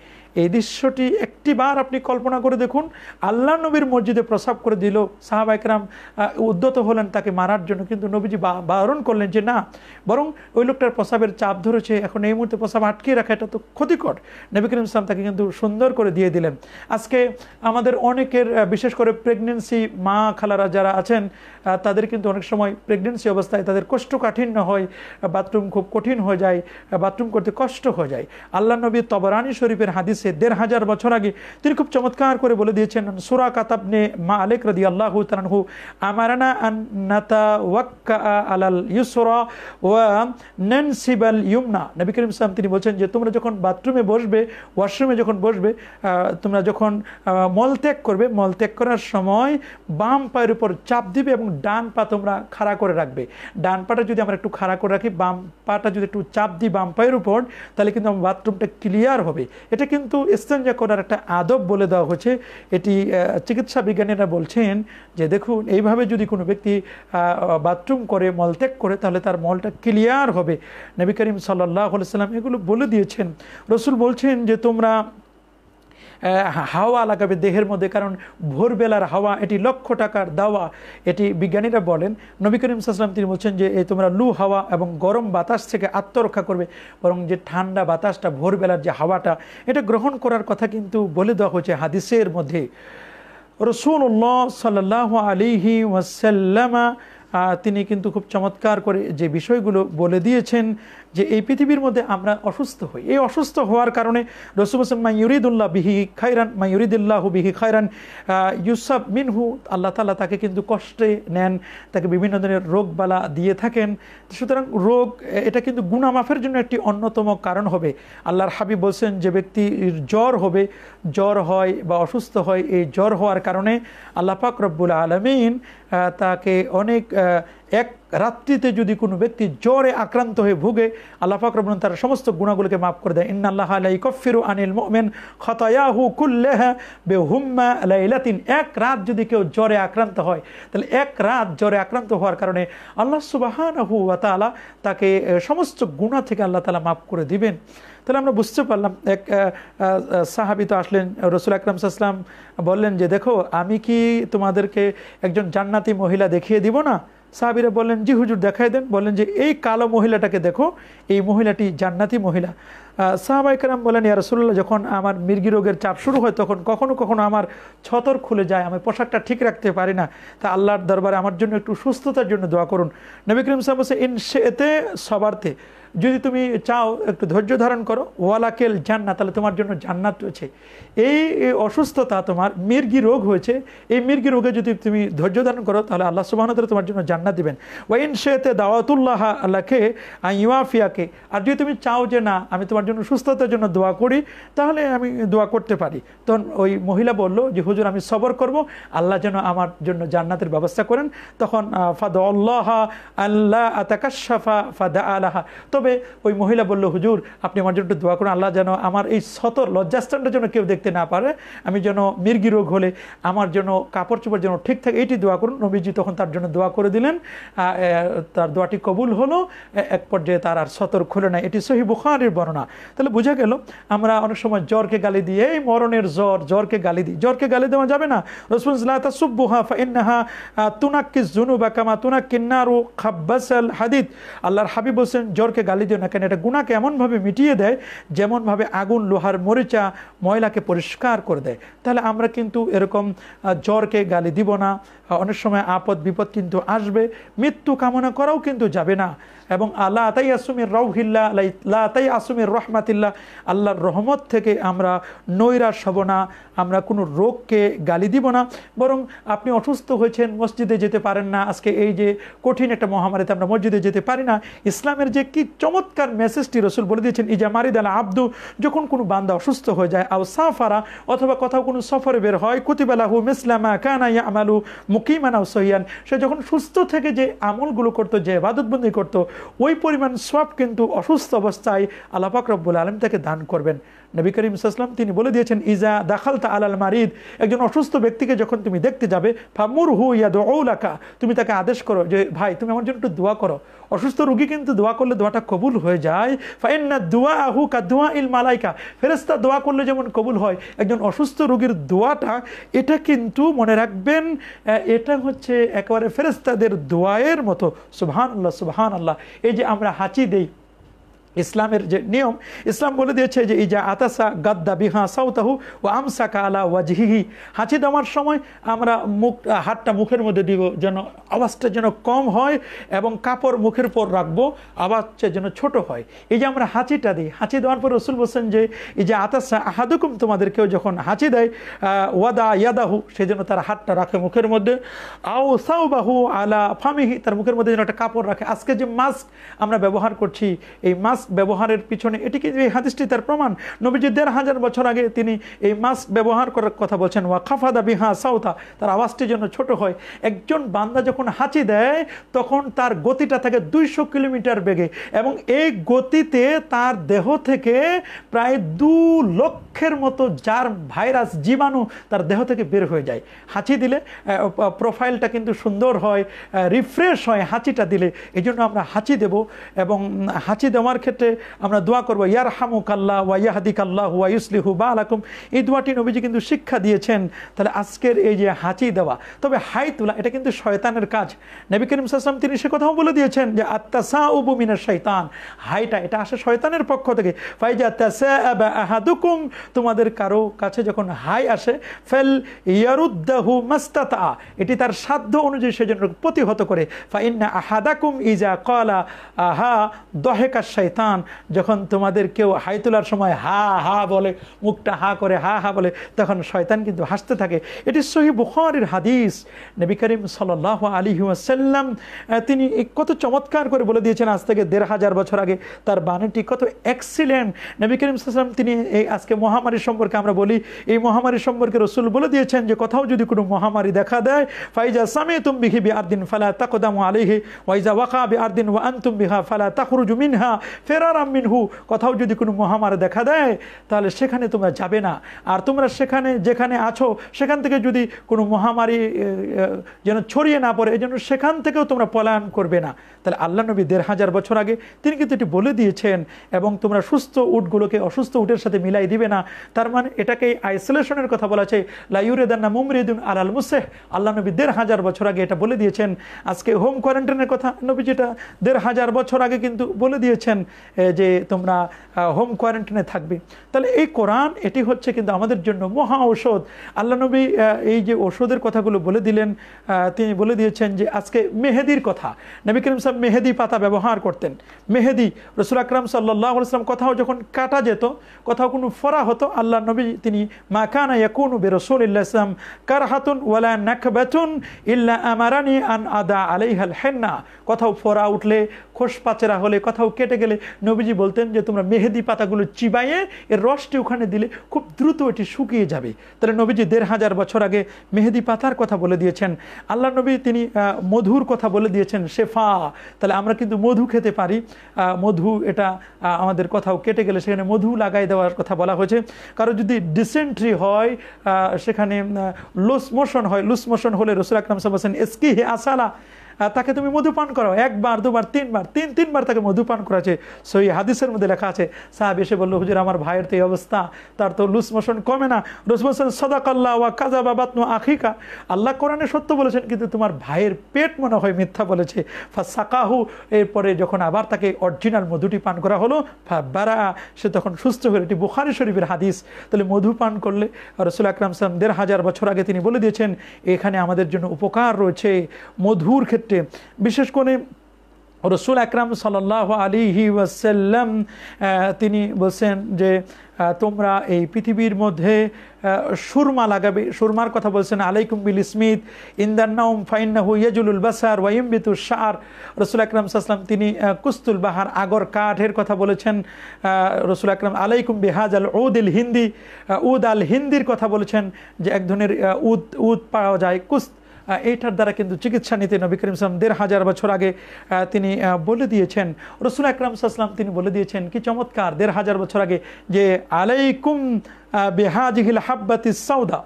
এই দৃশ্যটি একটিবার আপনি কল্পনা করে দেখুন। আল্লাহ নবীর মসজিদে প্রস্রাব করে দিল, সাহাবায়ে কেরাম উদ্যত হলেন তাকে মারার জন্য, কিন্তু নবীজি বারণ করলেন যে না, বরং ওই লোকটার প্রস্রাবের চাপ ধরেছে, এখন এই মুহূর্তে প্রস্রাব আটকে রাখা এটা তো ক্ষতিকর। নবী করিম সাল্লাল্লাহু আলাইহি ওয়াসাল্লাম তাকে কিন্তু সুন্দর করে দিয়ে দিলেন। আজকে আমাদের অনেকের, বিশেষ করে প্রেগনেন্সি মা খালারা যারা আছেন, তাদের কিন্তু অনেক সময় প্রেগনেন্সি অবস্থায় তাদের কোষ্ঠকাঠিন্য হয়, বাথরুম খুব কঠিন হয়ে যায়, বাথরুম করতে কষ্ট হয়ে যায়। আল্লাহ নবী তবরানী শরীফের হাদিসে 1500 বছর আগে তিনি খুব চমৎকার করে বলে দিয়েছেন, সুরাকা ইবনে মালিক রাদিয়াল্লাহু তাআলা আনহু আমারানা আন নাতাওয়াক্কা আলাল ইউসরা ওয়া নানসিবাল ইউমনা, নবী করিম সাল্লাল্লাহু আলাইহি ওয়াসাল্লাম তিনি বলেন যে তোমরা যখন বাথরুমে বসবে, ওয়াশরুমে যখন বসবে, তোমরা যখন মলত্যাগ করবে, মলত্যাগ করার সময় বাম পায়ের উপর চাপ দিবে এবং ডান পা তোমরা খাড়া করে রাখবে। ডান পাটা যদি আমরা একটু খাড়া করে রাখি, বাম পাটা যদি একটু চাপ দিই বাম পায়ের উপর, তাহলে কিন্তু আমার বাথরুমটা ক্লিয়ার হবে। এটা কিন্তু ইস্তেঞ্জা করার একটা আদব বলে দেওয়া হয়েছে। এটি চিকিৎসা বিজ্ঞানীরা বলছেন যে দেখুন, এইভাবে যদি কোনো ব্যক্তি বাথরুম করে, মলত্যাগ করে, তাহলে তার মলটা ক্লিয়ার হবে। নবী করিম সাল্লাল্লাহু আলাইহি ওয়াসাল্লাম এগুলো বলে দিয়েছেন। রাসূল বলছেন যে তোমরা হাওয়া লাগাবে দেহের মধ্যে, কারণ ভোরবেলার হাওয়া এটি লক্ষ টাকার দাওয়া, এটি বিজ্ঞানীরা বলেন। নবী করিম সাল্লাল্লাহু আলাইহি ওয়াসাল্লাম তিনি বলছেন যে তোমরা লু হাওয়া এবং গরম বাতাস থেকে আত্মরক্ষা করবে, বরং যে ঠান্ডা বাতাসটা, ভোরবেলার যে হাওয়াটা, এটা গ্রহণ করার কথা কিন্তু বলে দেওয়া হয়েছে হাদিসের মধ্যে। রাসূলুল্লাহ সাল্লাল্লাহু আলাইহি ওয়াসাল্লাম তিনি কিন্তু খুব চমৎকার করে যে বিষয়গুলো বলে দিয়েছেন যে এই পৃথিবীর মধ্যে আমরা অসুস্থ হই, এই অসুস্থ হওয়ার কারণে রাসূল মা ইউরিদুল্লাহ বিহি খায়রান মা ইউরিদুল্লাহু বিহি খায়রান ইউসাব মিনহু, আল্লাহ তাআলা তাকে কিন্তু কষ্টে নেন, তাকে বিভিন্ন ধরনের রোগ বালা দিয়ে থাকেন। সুতরাং রোগ এটা কিন্তু গুনাহ মাফের জন্য একটি অন্যতম কারণ হবে। আল্লাহর হাবিব বলছেন যে ব্যক্তির জ্বর হবে, জ্বর হয় বা অসুস্থ হয়, এই জ্বর হওয়ার কারণে আল্লাহ পাক রব্বুল আলামিন তাকে অনেক এক রাত্রিতে যদি কোনো ব্যক্তি জ্বরে আক্রান্ত হয়ে ভুগে, আল্লাহ পাক রব্বুল আলামিন তার সমস্ত গুনাহগুলোকে মাফ করে দেয়। ইন্নাল্লাহা লা ইউকাফিরু আনিল মুমিন খাতায়াহু কুল্লাহা বিহুম্মা লাইলাতিন। এক রাত যদি কেউ জ্বরে আক্রান্ত হয়, তাহলে এক রাত জ্বরে আক্রান্ত হওয়ার কারণে আল্লাহ সুবহানাহু ওয়া তাআলা তাকে সমস্ত গুনাহ থেকে আল্লাহ তাআলা মাফ করে দিবেন। তাহলে আমরা বুঝতে পারলাম, এক সাহাবী তো আসলেন, রাসূল আকরাম সাল্লাল্লাহু আলাইহি ওয়াসাল্লাম বললেন যে দেখো আমি কি তোমাদেরকে একজন জান্নাতি মহিলা দেখিয়ে দিব না? সাহাবীরা বললেন জি হুজুর দেখাই দেন। বললেন যে এই কালো মহিলাটাকে দেখো, এই মহিলাটি জান্নাতি মহিলা। সাহাবায়ে কেরাম বলেন ইয়া রাসূলুল্লাহ, যখন আমার মির্গি রোগের চাপ শুরু হয় তখন কখনো কখনো আমার ছতর খুলে যায়, আমি পোশাকটা ঠিক রাখতে পারি না, তা আল্লাহর দরবারে আমার জন্য একটু সুস্থতার জন্য দোয়া করুন। নবী করিম সাল্লাল্লাহু আলাইহি ওয়াসাল্লাম ইনশিতে সবারতে, যদি তুমি চাও একটু ধৈর্য ধারণ করো, ওয়ালাকেল জান্নাত, তাহলে তোমার জন্য জান্নাত রয়েছে। এই অসুস্থতা তোমার মির্গি রোগ হয়েছে, এই মির্গি রোগে যদি তুমি ধৈর্য ধারণ করো তাহলে আল্লাহ সুবহানাহু ওয়া তাআলা তোমার জন্য জান্নাত দিবেন। ওয়া ইনশিতে দাওয়াতুল্লাহ আলাকে আইওয়াফিয়াকে, আর যদি তুমি চাও যে না আমি তোমার জন্য সুস্থতার জন্য দোয়া করি, তাহলে আমি দোয়া করতে পারি। তখন ওই মহিলা বলল যে হুজুর আমি সবর করব, আল্লাহ যেন আমার জন্য জান্নাতের ব্যবস্থা করেন। তখন ফাদাল্লাহ আল্লাহ আতাকাশাফা ফাদাআলাহা, তবে ওই মহিলা বলল হুজুর আপনি আমার জন্য দোয়া করুন, আল্লাহ যেন আমার এই সতর লজ্জাস্থানটা যেন কেউ দেখতে না পারে, আমি যেন মির্গি রোগ হলে আমার জন্য কাপড় চোপড় যেন ঠিক থাকে, এইটি দোয়া করুন। নবীজি তখন তার জন্য দোয়া করে দিলেন, তার দোয়াটি কবুল হলো, এক পর্যায়ে তার আর সতর খুলে না। এটি সহিহ বুখারীর বর্ণনা। তাহলে বোঝা গেল আমরা অনেক সময় জ্বরকে গালি দিই, এই মরণের জ্বর, জ্বরকে গালি দিই। জ্বরকে গালি দেওয়া যাবে না। রাসূলুল্লাহ লা তাসুবুহা ফাইন্নাহা তুনাক্কিজ যুনুবা কামা তুনাক্কিন নারু খাব্বাসাল হাদিদ। আল্লাহর হাবিব বলেন জ্বরকে গালি দিও না, কেন এটা গুনাহকে এমনভাবে মিটিয়ে দেয় যেমনভাবে আগুন লোহার মরিচা ময়লাকে পরিষ্কার করে দেয়। তাহলে আমরা কিন্তু এরকম জ্বরকে গালি দিব না। অনেক সময় আপদ বিপদ কিন্তু আসবে, মৃত্যু কামনা করাও কিন্তু যাবে না। এবং আল্লাহ তাই আসুমির রৌহিল্লা লা তাই আসুমির রহমাতিল্লাহ, আল্লাহর রহমত থেকে আমরা নৈরাশ হব না, আমরা কোনো রোগকে গালি দিব না। বরং আপনি অসুস্থ হয়েছেন, মসজিদে যেতে পারেন না, আজকে এই যে কঠিন একটা মহামারীতে আমরা মসজিদে যেতে পারি না, ইসলামের যে কি চমৎকার মেসেজটি রাসূল বলে দিয়েছেন, ইজা মারিদ আল আব্দু, যখন কোনো বান্দা অসুস্থ হয়ে যায়, আও সাফারা, অথবা কোথাও কোনো সফরে বের হয়, কুতিবা লাহু মিসলা মা কানা ইয়ামালু মুকিমান আও সহিয়ান, সে যখন সুস্থ থেকে যে আমলগুলো করতো, যে ইবাদতবন্দি করতো, ওই পরিমাণ সওয়াব কিন্তু অসুস্থ অবস্থায় আল্লাহ পাক রব্বুল আলামিন তাকে দান করবেন। নবী করিম সাল্লাল্লাহু আলাইহি ওয়াসাল্লাম তিনি বলে দিয়েছেন, ইজা দাখালতা আলাল মারিদ, একজন অসুস্থ ব্যক্তিকে যখন তুমি দেখতে যাবে, ফামুরহু ইয়াদউ লাকা, তুমি তাকে আদেশ করো যে ভাই তুমি আমার জন্য একটু দোয়া করো। অসুস্থ রোগী কিন্তু দোয়া করলে দোয়াটা কবুল হয়ে যায়। ফাইন্না দুআহু কাদুআইল মালাইকা, ফেরেশতা দোয়া করলে যেমন কবুল হয়, একজন অসুস্থ রোগীর দোয়াটা, এটা কিন্তু মনে রাখবেন, এটা হচ্ছে একেবারে ফেরেশতাদের দোয়ায়ের মতো। সুবহানাল্লাহ সুবহানাল্লাহ। এই যে আমরা হাঁচি দেই, ইসলামের যে নিয়ম, ইসলাম বলে দিয়েছে যে ইজা আতাসা গাদ্দা বিহা সাউতাহু ও আমসাকা আলা ওয়াজহিহি, হাঁচি দেওয়ার সময় আমরা হাতটা মুখের মধ্যে দিব, যেন আওয়াজটা যেন কম হয়, এবং কাপড় মুখের পর রাখবো, আওয়াজটা যেন ছোট হয়। এই যে আমরা হাঁচিটা দিই, হাঁচি দেওয়ার পর রাসূল বলছেন যে ইজা আতাসা আহাদুকুম, তোমাদের কেউ যখন হাঁচি দেয়, ওয়াদা ইয়াদাহু, সেই জন্য তার হাতটা রাখে মুখের মধ্যে, আও সাউবাহু আলা ফামিহি, তার মুখের মধ্যে যেন একটা কাপড় রাখে। আজকে যে মাস্ক আমরা ব্যবহার করছি, এই মাস্ক ব্যবহারের পিছনে এটি কি এই হাদিসটি তার প্রমাণ। নবীজি ১৫০০ বছর আগে তিনি এই মাস্ক ব্যবহার করার কথা বলছেন, ওয়া খাফাদা বিহা সাউতা, তার আওয়াজটি যেন ছোট হয়। একজন বান্দা যখন হাঁচি দেয় তখন তার গতিটা থাকে ২০০ কিলোমিটার বেগে, এবং এই গতিতে তার দেহ থেকে প্রায় ২ লক্ষের মতো জার্ম, ভাইরাস, জীবাণু তার দেহ থেকে বের হয়ে যায়। হাঁচি দিলে প্রোফাইলটা কিন্তু সুন্দর হয়, রিফ্রেশ হয় হাঁচিটা দিলে। এই জন্য আমরা হাঁচি দেব, এবং হাঁচি দেওয়ার ক্ষেত্রে আমরা দোয়া করবো ইয়ারহামুকাল্লাহ ওয়া ইয়াহদিকাল্লাহু ওয়া ইউসলিহু বালাকুম, এই দোয়াটি নবীজি কিন্তু শিক্ষা দিয়েছেন। তাহলে আজকের এই যে হাঁচি দেওয়া, তবে হাই তোলা এটা কিন্তু শয়তানের কাজ। নবী করিম সাল্লাল্লাহু আলাইহি ওয়াসাল্লাম তিনি সে কথাও বলে দিয়েছেন যে আত্তাসাউবু মিনাশ শাইতান, হাইটা এটা আসে শয়তানের পক্ষ থেকে। ফাইজা তাসাআবা আহাদুকুম, তোমাদের কারো কাছে যখন হাই আসে, ফাল ইয়ারুদ্দাহু মাস্তাতা, এটি তার সাধ্য অনুযায়ী সেজন্য প্রতিহত করে। ফাইন্না আহাদাকুম ইজা ক্বালা আহা দহেকা শাইতান, শয়তান যখন তোমাদের কেউ হাই তোলার সময় হা হা বলে, মুখটা হা করে হা হা বলে, তখন শয়তান কিন্তু হাসতে থাকে। এটি সহিহ বুখারীর হাদিস। নবী করিম সাল্লাল্লাহু আলাইহি ওয়াসাল্লাম তিনি কত চমৎকার করে বলে দিয়েছেন আজ থেকে ১৫০০ বছর আগে। তার বাণীটি কত এক্সিলেন্ট। নবী করিম সাল্লাল্লাহু আলাইহি ওয়াসাল্লাম তিনি এই আজকে মহামারী সম্পর্কে আমরা বলি, এই মহামারী সম্পর্কে রাসূল বলে দিয়েছেন যে কোথাও যদি কোনো মহামারী দেখা দেয়, ফাইজা সামিতুম বিহি বিআরদিন ফালা তাকদামু আলাইহি ওয়া ইজা ওয়াকা বিআরদিন ওয়া আনতুম বিহা ফালা তাখরুজু মিনহা ফিরারাম মিনহু। কোথাও যদি কোনো মহামারী দেখা দেয় তাহলে সেখানে তোমরা যাবে না, আর তোমরা সেখানে যেখানে আছো সেখান থেকে যদি কোনো মহামারী যেন ছড়িয়ে না পড়ে, এই জন্য সেখান থেকেও তোমরা পলায়ন করবে না। তাহলে আল্লাহ নবী ১৫০০ বছর আগে তিনি কিন্তু এটি বলে দিয়েছেন। এবং তোমরা সুস্থ উটগুলোকে অসুস্থ উটের সাথে মিলাই দিবে না। তার মানে এটাকে আইসোলেশনের কথা বলা আছে, লা ইউরিদান্না মুমরিদুন আলাল মুসিহ। আল্লাহ নবী ১৫০০ বছর আগে এটা বলে দিয়েছেন। আজকে হোম কোয়ারেন্টাইনের কথা নবী যেটা ১৫০০ বছর আগে কিন্তু বলে দিয়েছেন যে তোমরা হোম কোয়ারেন্টাইনে থাকবে। তাহলে এই কোরআন এটি হচ্ছে কিন্তু আমাদের জন্য মহা ঔষধ। আল্লাহ নবী এই যে ওষুধের কথাগুলো বলে দিলেন, তিনি বলে দিয়েছেন যে আজকে মেহেদির কথা। নবী করিম সাহেব মেহেদি পাতা ব্যবহার করতেন। মেহেদি রাসূল আকরাম সাল্লাল্লাহু আলাইহি ওয়াসাল্লাম কোথাও যখন কাটা যেত, কোথাও কোনো ফরা হতো, আল্লাহ নবী তিনি মা কানা ইয়াকুনু বিরাসূলিল্লাহি সাল্লাল্লাহু আলাইহি ওয়াসাল্লাম কারহাতুন ওয়ালা নাকবাতুন ইল্লা আমারানি আন আদা আলাইহাল হিন্না। কোথাও ফরা উঠলে, খোসপাচেরা হলে, কোথাও কেটে গেলে নবীজি বলতেন যে তোমরা মেহেদি পাতাগুলো চিবাইয়ে এর রসটি ওখানে দিলে খুব দ্রুত এটি শুকিয়ে যাবে। তাহলে নবীজি ১৫০০ বছর আগে মেহেদি পাতার কথা বলে দিয়েছেন। আল্লাহ নবী তিনি মধুর কথা বলে দিয়েছেন, শেফা। তাহলে আমরা কিন্তু মধু খেতে পারি। মধু এটা আমাদের কোথাও কেটে গেলে সেখানে মধু লাগাই দেওয়ার কথা বলা হয়েছে। কারো যদি ডিসেন্ট্রি হয়, সেখানে লুজ মোশন হয়, লুজ মোশন হলে রাসূল আকরাম সাল্লাল্লাহু আলাইহি ওয়াসাল্লাম ইসকি হে আসালা, তাকে তুমি মধুপান করো, একবার দুবার তিনবার, তিনবার তাকে মধুপান করাছে। সহি হাদিসের মধ্যে লেখা আছে। সাহাবী এসে বলল, হুজুর আমার ভাইয়ের তো এই অবস্থা, তার তো লুজ মোশন কমে না। রাসূল বলেছেন সাদাকাল্লাহ ওয়া কাযাবা বাতনু আখিকা। আল্লাহ কোরআনে সত্য বলেছেন, কিন্তু তোমার ভাইয়ের পেট মনে হয় মিথ্যা বলেছে। ফাসাকাহু, এরপরে যখন আবার তাকে অরিজিনাল মধুটি পান করা হলো, ফাবারা, সে তখন সুস্থ হলো। এটি বুখারী শরীফের হাদিস। তাহলে মধু পান করলে রাসূল আকরাম সাল্লাল্লাহু আলাইহি ওয়াসাল্লাম ১৫০০ বছর আগে তিনি বলে দিয়েছেন এখানে আমাদের জন্য উপকার রয়েছে মধুর ক্ষেত্রে। বিশেষ করে রাসূল আকরাম সাল্লাল্লাহু আলাইহি ওয়াসাল্লাম তিনি বলছেন যে তোমরা এই পৃথিবীর মধ্যে সুরমা লাগাবে। সুরমার কথা বলছেন, আলাইকুম বিল ইসমিত ইনদান নাওম ফাইন্নাহু ইয়াজুলুল বাসার ওয়া ইয়ামবিতুশ শা'r। রাসূল আকরাম সাল্লাল্লাহু আলাইহি ওয়াসাল্লাম তিনি কুস্তুল বাহার, আগর কাঠের কথা বলেছেন। রাসূল আকরাম আলাইকুম বিহাজাল উদিল হিন্দি, উদ আল হিন্দির কথা বলেছেন, যে এক ধরনের উদ পাওয়া যায় কুস্ত, এইটার দ্বারা কিন্তু চিকিৎসা নিতে নবী করিম সাল্লাল্লাহু আলাইহি ওয়াসাল্লাম ১৫০০ বছর আগে তিনি বলে দিয়েছেন। রাসূল আকরাম সাল্লাল্লাহু আলাইহি ওয়াসাল্লাম তিনি বলে দিয়েছেন কি চমৎকার ১৫০০ বছর আগে, যে আলাইকুম বিহাজিহিল হাব্বাতিস সাউদা,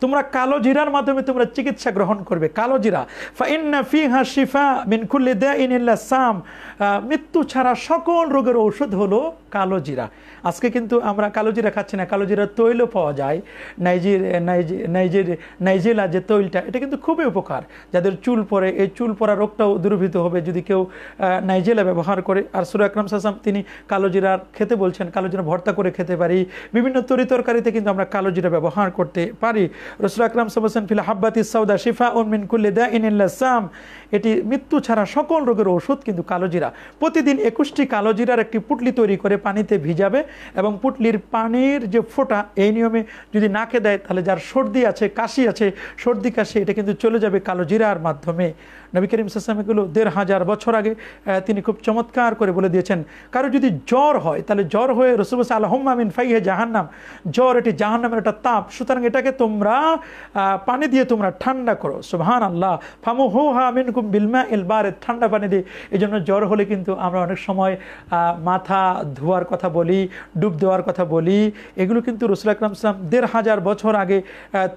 তোমরা কালো জিরার মাধ্যমে তোমরা চিকিৎসা গ্রহণ করবে। কালো জিরা, ফাইন্না ফিহা শিফা মিন কুল্লি দাইন ইল্লা সাম, মৃত্যু ছাড়া সকল রোগের ঔষধ হলো কালো জিরা। আজকে কিন্তু আমরা কালো জিরা খাচ্ছি না, কালো জিরার তৈলও পাওয়া যায়। নাইজেলা যে তৈলটা, এটা কিন্তু খুবই উপকার। যাদের চুল পড়ে, এই চুল পড়া রোগটাও দূরীভূত হবে যদি কেউ নাইজেলা ব্যবহার করে। আর রাসূল আকরাম সাল্লাল্লাহু আলাইহি ওয়াসাল্লাম তিনি কালো জিরার খেতে বলছেন, কালো জিরা ভর্তা করে খেতে পারি, বিভিন্ন তরিতরকারিতে কিন্তু আমরা কালো জিরা ব্যবহার করতে পারি। রাসূল আকরাম সাল্লাল্লাহু আলাইহি ওয়াসাল্লাম ফিল হাব্বাতিস সাউদা শিফাউন মিন কুল্লি দাইন ইল্লা সাম, এটি মৃত্যু ছাড়া সকল রোগের ওষুধ কিন্তু কালো জিরা। প্রতিদিন ২১টি কালো জিরার একটি পুটলি তৈরি করে পানিতে ভিজাবে, এবং পুটলির পানির যে ফোঁটা এই নিয়মে যদি নাকে দেয়, তাহলে যার সর্দি আছে, কাশি আছে, সর্দি কাশি, এটা কিন্তু চলে যাবে কালো জিরার মাধ্যমে। নবী করিম সাল্লাল্লাহু আলাইহি ওয়াসাল্লাম এগুলো ১৫০০ বছর আগে তিনি খুব চমৎকার করে বলে দিয়েছেন। কারো যদি জ্বর হয়, তাহলে জ্বর হয়ে রাসূল বলেছেন আল্লাহুম্মা মিন ফাইহি জাহান্নাম, জ্বর এটি জাহান্নামের একটা তাপ, সুতরাং এটাকে তোমরা পানি দিয়ে তোমরা ঠান্ডা করো। সুবহানাল্লাহ, ফামুহুহা মিনকুম বিলমাইল বারিদ, ঠান্ডা পানি দিয়ে। এই জন্য জ্বর হলে কিন্তু আমরা অনেক সময় মাথা ধোয়ার কথা বলি, ডুব দেওয়ার কথা বলি, এগুলো কিন্তু রাসূল আকরাম সাল্লাল্লাহু আলাইহি ওয়াসাল্লাম ১৫০০ বছর আগে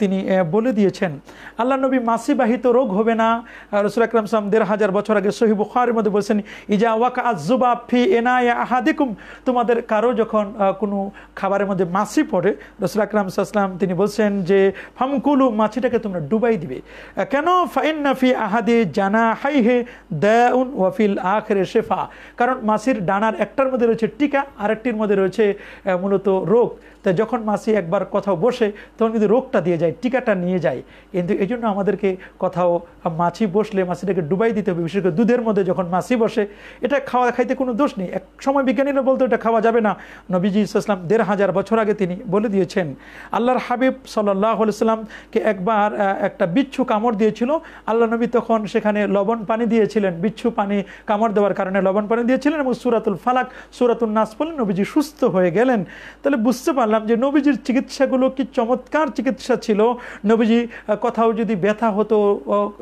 তিনি বলে দিয়েছেন। আল্লাহ নবী মাসিবাহিত রোগ হবে না, রাসূল আকরাম সাল্লাল্লাহু আলাইহি ওয়াসাল্লাম ১৫০০ বছর আগে সহিহ বুখারীর মধ্যে বলেছেন, ইজা ওয়াকা আয-যুবাব ফি ইনায়া আহাদিকুম, তোমাদের কারো যখন কোনো খাবারের মধ্যে মাছি পড়ে, রাসূল আকরাম সাল্লাল্লাহু আলাইহি ওয়াসাল্লাম তিনি বলছেন যে ফামকুলু, মাছিটাকে তোমরা ডুবাই দিবে। কেন? ফাইন্না ফি আহাদি জানাহাইহি দাউন ওয়া ফিল আখিরি শিফা, কারণ মাছির ডানার একটার মধ্যে রয়েছে টিকা, আরেকটির মধ্যে রয়েছে মূলত রোগ। তাই যখন মাছি একবার কোথাও বসে তখন কিন্তু রোগটা দিয়ে যায়, টিকাটা নিয়ে যায়। কিন্তু এই জন্য আমাদেরকে কোথাও মাছি বসলে মাছিটাকে ডুবাই দিতে হবে, বিশেষ করে দুধের মধ্যে যখন মাছি বসে। এটা খাইতে কোনো দোষ নেই, এক সময় বিজ্ঞানীরা বলতো এটা খাওয়া যাবে না। নবীজি ইসলাম 1500 বছর আগে তিনি বলে দিয়েছেন। আল্লাহর হাবিব সাল্লাল্লাহু আলাইহি সাল্লামকে একবার একটা বিচ্ছু কামড় দিয়েছিল। আল্লাহ নবী তখন সেখানে লবণ পানি দিয়েছিলেন, বিচ্ছু পানি কামড় দেওয়ার কারণে লবণ পানি দিয়েছিলেন এবং সূরাতুল ফালাক সূরাতুন নাস পড়লেন, নবীজি সুস্থ হয়ে গেলেন। তাহলে বুঝতে পারলাম যে নবীজির চিকিৎসাগুলো কি চমৎকার চিকিৎসা ছিল। নবীজি কোথাও যদি ব্যথা হতো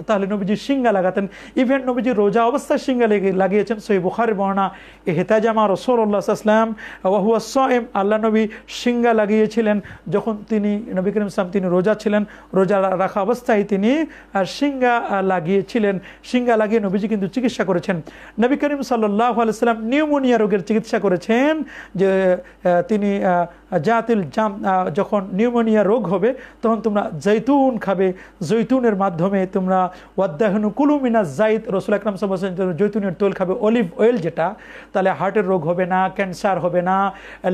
তাহলে নবীজি সিঙ্গা লাগাতেন। ইভেন নবীজি রোজা অবস্থায় সিঙ্গা লাগিয়েছেন। সহিহ বুখারীর বর্ণনা, ইহতাজামা রাসূলুল্লাহ সাল্লাল্লাহু আলাইহি ওয়াসাল্লাম ওয়া হুয়া সাইম, আল্লাহ নবী সিঙ্গা লাগিয়েছিলেন যখন তিনি নবী করিম সাল্লাল্লাহু আলাইহি ওয়াসাল্লাম তিনি রোজা ছিলেন, রোজা রাখা অবস্থায় তিনি সিঙ্গা লাগিয়েছিলেন। সিঙ্গা লাগিয়ে নবীজি কিন্তু চিকিৎসা করেছেন। নবী করিম সাল্লাল্লাহু আলাইহি ওয়াসাল্লাম নিউমোনিয়া রোগের চিকিৎসা করেছেন, যে তিনি জাতিল জাম, যখন নিউমোনিয়া রোগ হবে তখন তোমরা জৈতুন খাবে, জৈতুনের মাধ্যমে তোমরা ওয়াদ্দাহনু কুলু মিনাজ জাইত, রাসূল আকরাম সাল্লাল্লাহু আলাইহি ওয়াসাল্লাম জৈতুনের তেল খাবে, অলিভ অয়েল যেটা, তাহলে হার্টের রোগ হবে না, ক্যান্সার হবে না,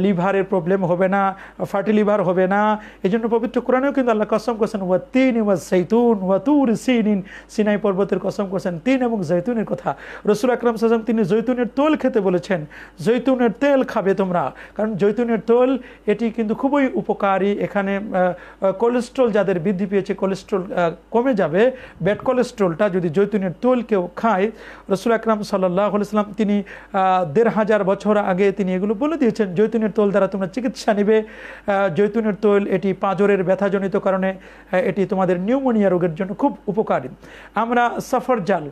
লিভারের প্রবলেম হবে না, ফ্যাটি লিভার হবে না। এই জন্য পবিত্র কোরআনেও কিন্তু আল্লাহ কসম করেছেন ওয়াত্তিন ওয়াজ-জাইতুন ওয়া তুর সিনিন, সিনাই পর্বতের কসম করেছেন তিন এবং জৈতুনের কথা। রাসূল আকরাম সাল্লাল্লাহু আলাইহি ওয়াসাল্লাম তিনি জৈতুনের তেল খেতে বলেছেন, জৈতুনের তেল খাবে তোমরা, কারণ জৈতুনের তেল এটি কিন্তু খুবই উপকারী। এখানে কোলেস্ট্রল যাদের বৃদ্ধি পেয়েছে, কোলেস্ট্রল কমে যাবে, ব্যাড কোলেস্ট্রলটা যদি জৈতুনের তেল কেউ খায়। রাসূল আকরাম সাল্লাল্লাহু আলাইহি ওয়াসাল্লাম তিনি 1500 বছর আগে তিনি এগুলো বলে দিয়েছেন, জৈতুনের তেল দ্বারা তোমরা চিকিৎসা নিবে। জৈতুনের তেল এটি পাঁজরের ব্যথাজনিত কারণে, এটি তোমাদের নিউমোনিয়া রোগের জন্য খুব উপকারী। আমরা সফরজাল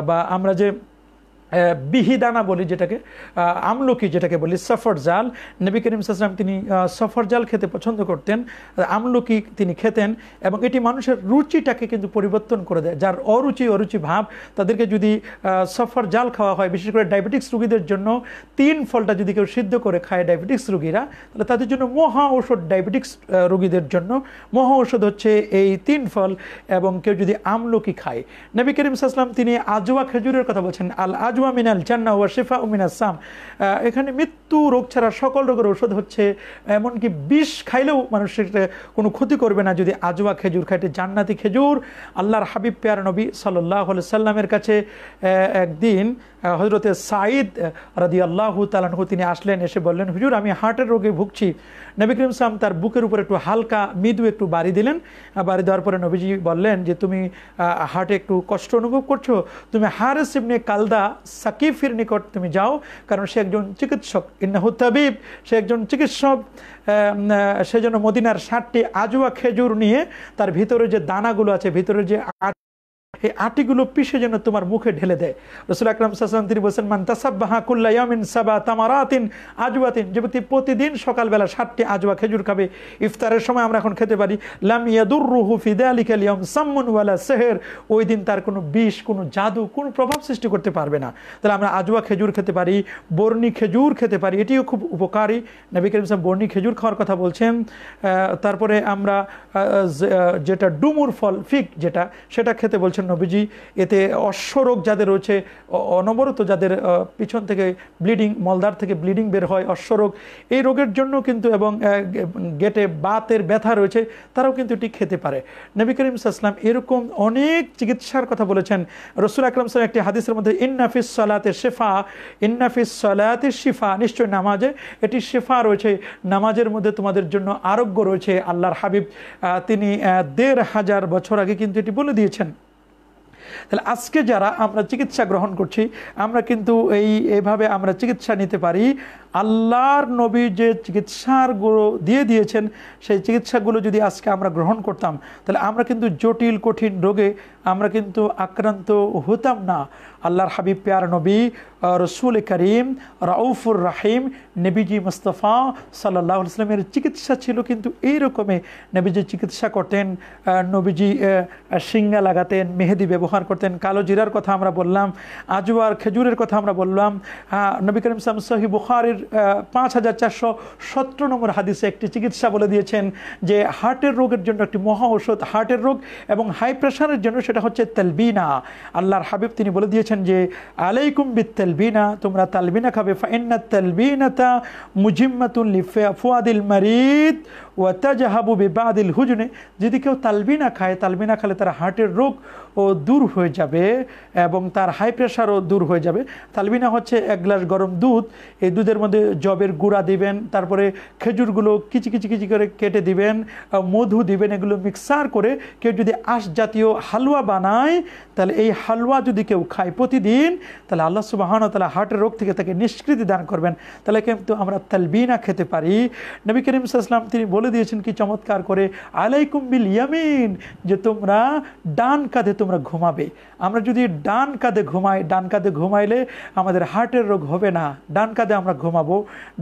বা আমরা যে বিহিদানা বলি, যেটাকে আমলকি যেটাকে বলি, সফরজাল, নবী করিম সাল্লাল্লাহু আলাইহি ওয়াসাল্লাম তিনি সফরজাল খেতে পছন্দ করতেন, আমলকি তিনি খেতেন, এবং এটি মানুষের রুচিটাকে কিন্তু পরিবর্তন করে দেয়। যার অরুচি ভাব তাদেরকে যদি সফরজাল খাওয়া হয়, বিশেষ করে ডায়াবেটিক্স রোগীদের জন্য 3 ফলটা যদি কেউ সিদ্ধ করে খায় ডায়াবেটিক্স রোগীরা, তাহলে তাদের জন্য মহা ঔষধ। ডায়াবেটিক্স রোগীদের জন্য মহা ঔষধ হচ্ছে এই 3 ফল, এবং কেউ যদি আমলকি খায়। নবী করিম সাল্লাল্লাহু আলাইহি ওয়াসাল্লাম তিনি আজওয়া খেজুরের কথা বলছেন, আল আজওয়া মিনাল জান্নাহ ওয়া শিফাউ মিনাস সাম। এখানে মৃত্যু রোগ ছাড়া সকল রোগের ঔষধ হচ্ছে, এমনকি বিষ খাইলেও মানুষের কোনো ক্ষতি করবে না যদি আজওয়া খেজুর খায়। জান্নাতি খেজুর। আল্লাহর হাবিব প্যারা নবী সাল্লাল্লাহু আলাইহি সাল্লামের কাছে একদিন হযরতে সাঈদ রাদিয়াল্লাহু তাআলা আনহু তিনি আসলেন, এসে বললেন, হুজুর আমি হার্টের রোগে ভুগছি। নবী করিম সাল্লাল্লাহু আলাইহি ওয়াসাল্লাম তার বুকের উপর একটু হালকা মৃদু একটু বাড়ি দিলেন। বাড়ি দেওয়ার পরে নবীজি বললেন যে তুমি হার্টে একটু কষ্ট অনুভব করছো, তুমি হারিস ইবনে কালদা সাকিফের নিকট তুমি যাও, কারণ সে একজন চিকিৎসক, ইন্নাহু তাবিব, সে একজন চিকিৎসক। সেজন্য মদিনার 60টি আজওয়া খেজুর নিয়ে তার ভিতরে যে দানাগুলো আছে, ভিতরে যে এই আটিগুলো পিষে যেন তোমার মুখে ঢেলে দেয়। রাসূল আকরাম সাল্লাল্লাহু আলাইহি ওয়াসাল্লাম তিনি বলেছেন, মান তাসাব্বাহা কুল্লা ইয়ামিন সাবা তামারাতিন আজওয়াতিন, যে ব্যক্তি প্রতিদিন সকালবেলা 7টি আজওয়া খেজুর খাবে, ইফতারের সময় আমরা এখন খেতে পারি, লাম ইয়াদুররুহু ফি যালিকাল ইয়াউম সামমুন ওয়ালা সিহর, ওই দিন তার কোনো বিষ, কোনো জাদু, কোনো প্রভাব সৃষ্টি করতে পারবে না। তাহলে আমরা আজওয়া খেজুর খেতে পারি, বর্ণি খেজুর খেতে পারি, এটিও খুব উপকারী। নবী করিম সাল্লাল্লাহু আলাইহি ওয়াসাল্লাম বর্ণি খেজুর খাওয়ার কথা বলছেন। তারপরে আমরা যেটা ডুমুর ফল, ফিগ যেটা, সেটা খেতে বলছেন নবীজি। এতে অশ্বরোগ যাদের রয়েছে, অনবরত যাদের পিছন থেকে ব্লিডিং, মলদার থেকে ব্লিডিং বের হয়, অশ্বরোগ, এই রোগের জন্য কিন্তু, এবং গেটে বাতের ব্যথা রয়েছে, তারাও কিন্তু এটি খেতে পারে। নবী করিম সাল্লাল্লাহু আলাইহি ওয়াসাল্লাম এরকম অনেক চিকিৎসার কথা বলেছেন। রাসূল আকরাম সাল্লাল্লাহু আলাইহি ওয়াসাল্লাম একটি হাদিসের মধ্যে ইন্না ফিস সালাতি শিফা, ইন্না ফিস সালাতি শিফা, নিশ্চয় নামাজে এটি শিফা রয়েছে, নামাজের মধ্যে তোমাদের জন্য আরোগ্য রয়েছে। আল্লাহর হাবিব তিনি 1500 বছর আগে কিন্তু এটি বলে দিয়েছেন। তাহলে আজকে যারা আমরা চিকিৎসা গ্রহণ করছি, আমরা কিন্তু এইভাবে আমরা চিকিৎসা নিতে পারি। আল্লাহর নবী যে চিকিৎসাগুলো দিয়ে দিয়েছেন, সেই চিকিৎসাগুলো যদি আজকে আমরা গ্রহণ করতাম, তাহলে আমরা কিন্তু জটিল কঠিন রোগে আমরা কিন্তু আক্রান্ত হতাম না। আল্লাহর হাবিব প্যার নবী রসুল করিম রাউফুর রাহিম নবীজি মুস্তাফা সাল্লাল্লাহু আলাইহি ওয়াসাল্লামের চিকিৎসা ছিল কিন্তু এইরকমই। নবীজি চিকিৎসা করতেন, নবীজি সিঙ্গা লাগাতেন, মেহেদি ব্যবহার করতেন, কালো জিরার কথা আমরা বললাম, আজওয়ার খেজুরের কথা আমরা বললাম। নবী করিম সাল্লাল্লাহু আলাইহি ওয়াসাল্লাম সহিহ বুখারীর 5417 নম্বর হাদিসে একটি চিকিৎসা বলে দিয়েছেন যে হার্টের রোগের জন্য একটি মহা ঔষধ, হার্টের রোগ এবং হাই প্রেশারের জন্য সেটা হচ্ছে তালবিনা। আল্লাহর হাবিব তিনি বলে দিয়েছেন যে আলাইকুম বিত তালবিনা, তোমরা তালবিনা খাবে। ফাইন্নাত তালবিনাতা মুজিম্মাতুন লিফুয়াদিল মারিদ ওয়া তাজহাবু বিবাদিল হুজনে। যদি কেউ তালবিনা খায়, তালবিনা খেলে তার হার্টের রোগ ও দূর হয়ে যাবে এবং তার হাই প্রেশারও দূর হয়ে যাবে। তালবিনা হচ্ছে 1 গ্লাস গরম দুধ, এই দুধের মধ্যে জবের গুঁড়া দিবেন, তারপরে খেজুরগুলো কিচি কিচি কিচি করে কেটে দিবেন, মধু দিবেন, এগুলো মিক্সার করে কেউ যদি আঁশ জাতীয় হালুয়া বানায়, তাহলে এই হালুয়া যদি কেউ খায় প্রতিদিন, তাহলে আল্লাহ সুবহানাহু ওয়া তাআলা হার্টের রোগ থেকে তাকে নিষ্কৃতি দান করবেন। তাহলে কিন্তু আমরা তালবিনা খেতে পারি। নবী করিম সাল্লাল্লাহু আলাইহি ওয়াসাল্লাম তিনি বলে দিয়েছেন কি চমৎকার করে, আলাইকুম বিল ইয়ামিন, যে তোমরা ডান কাঁধে তোমরা ঘুমাবে। আমরা যদি ডান কাঁধে ঘুমাই, ডান কাঁধে ঘুমাইলে আমাদের হার্টের রোগ হবে না। ডান কাঁধে আমরা ঘুমাবো,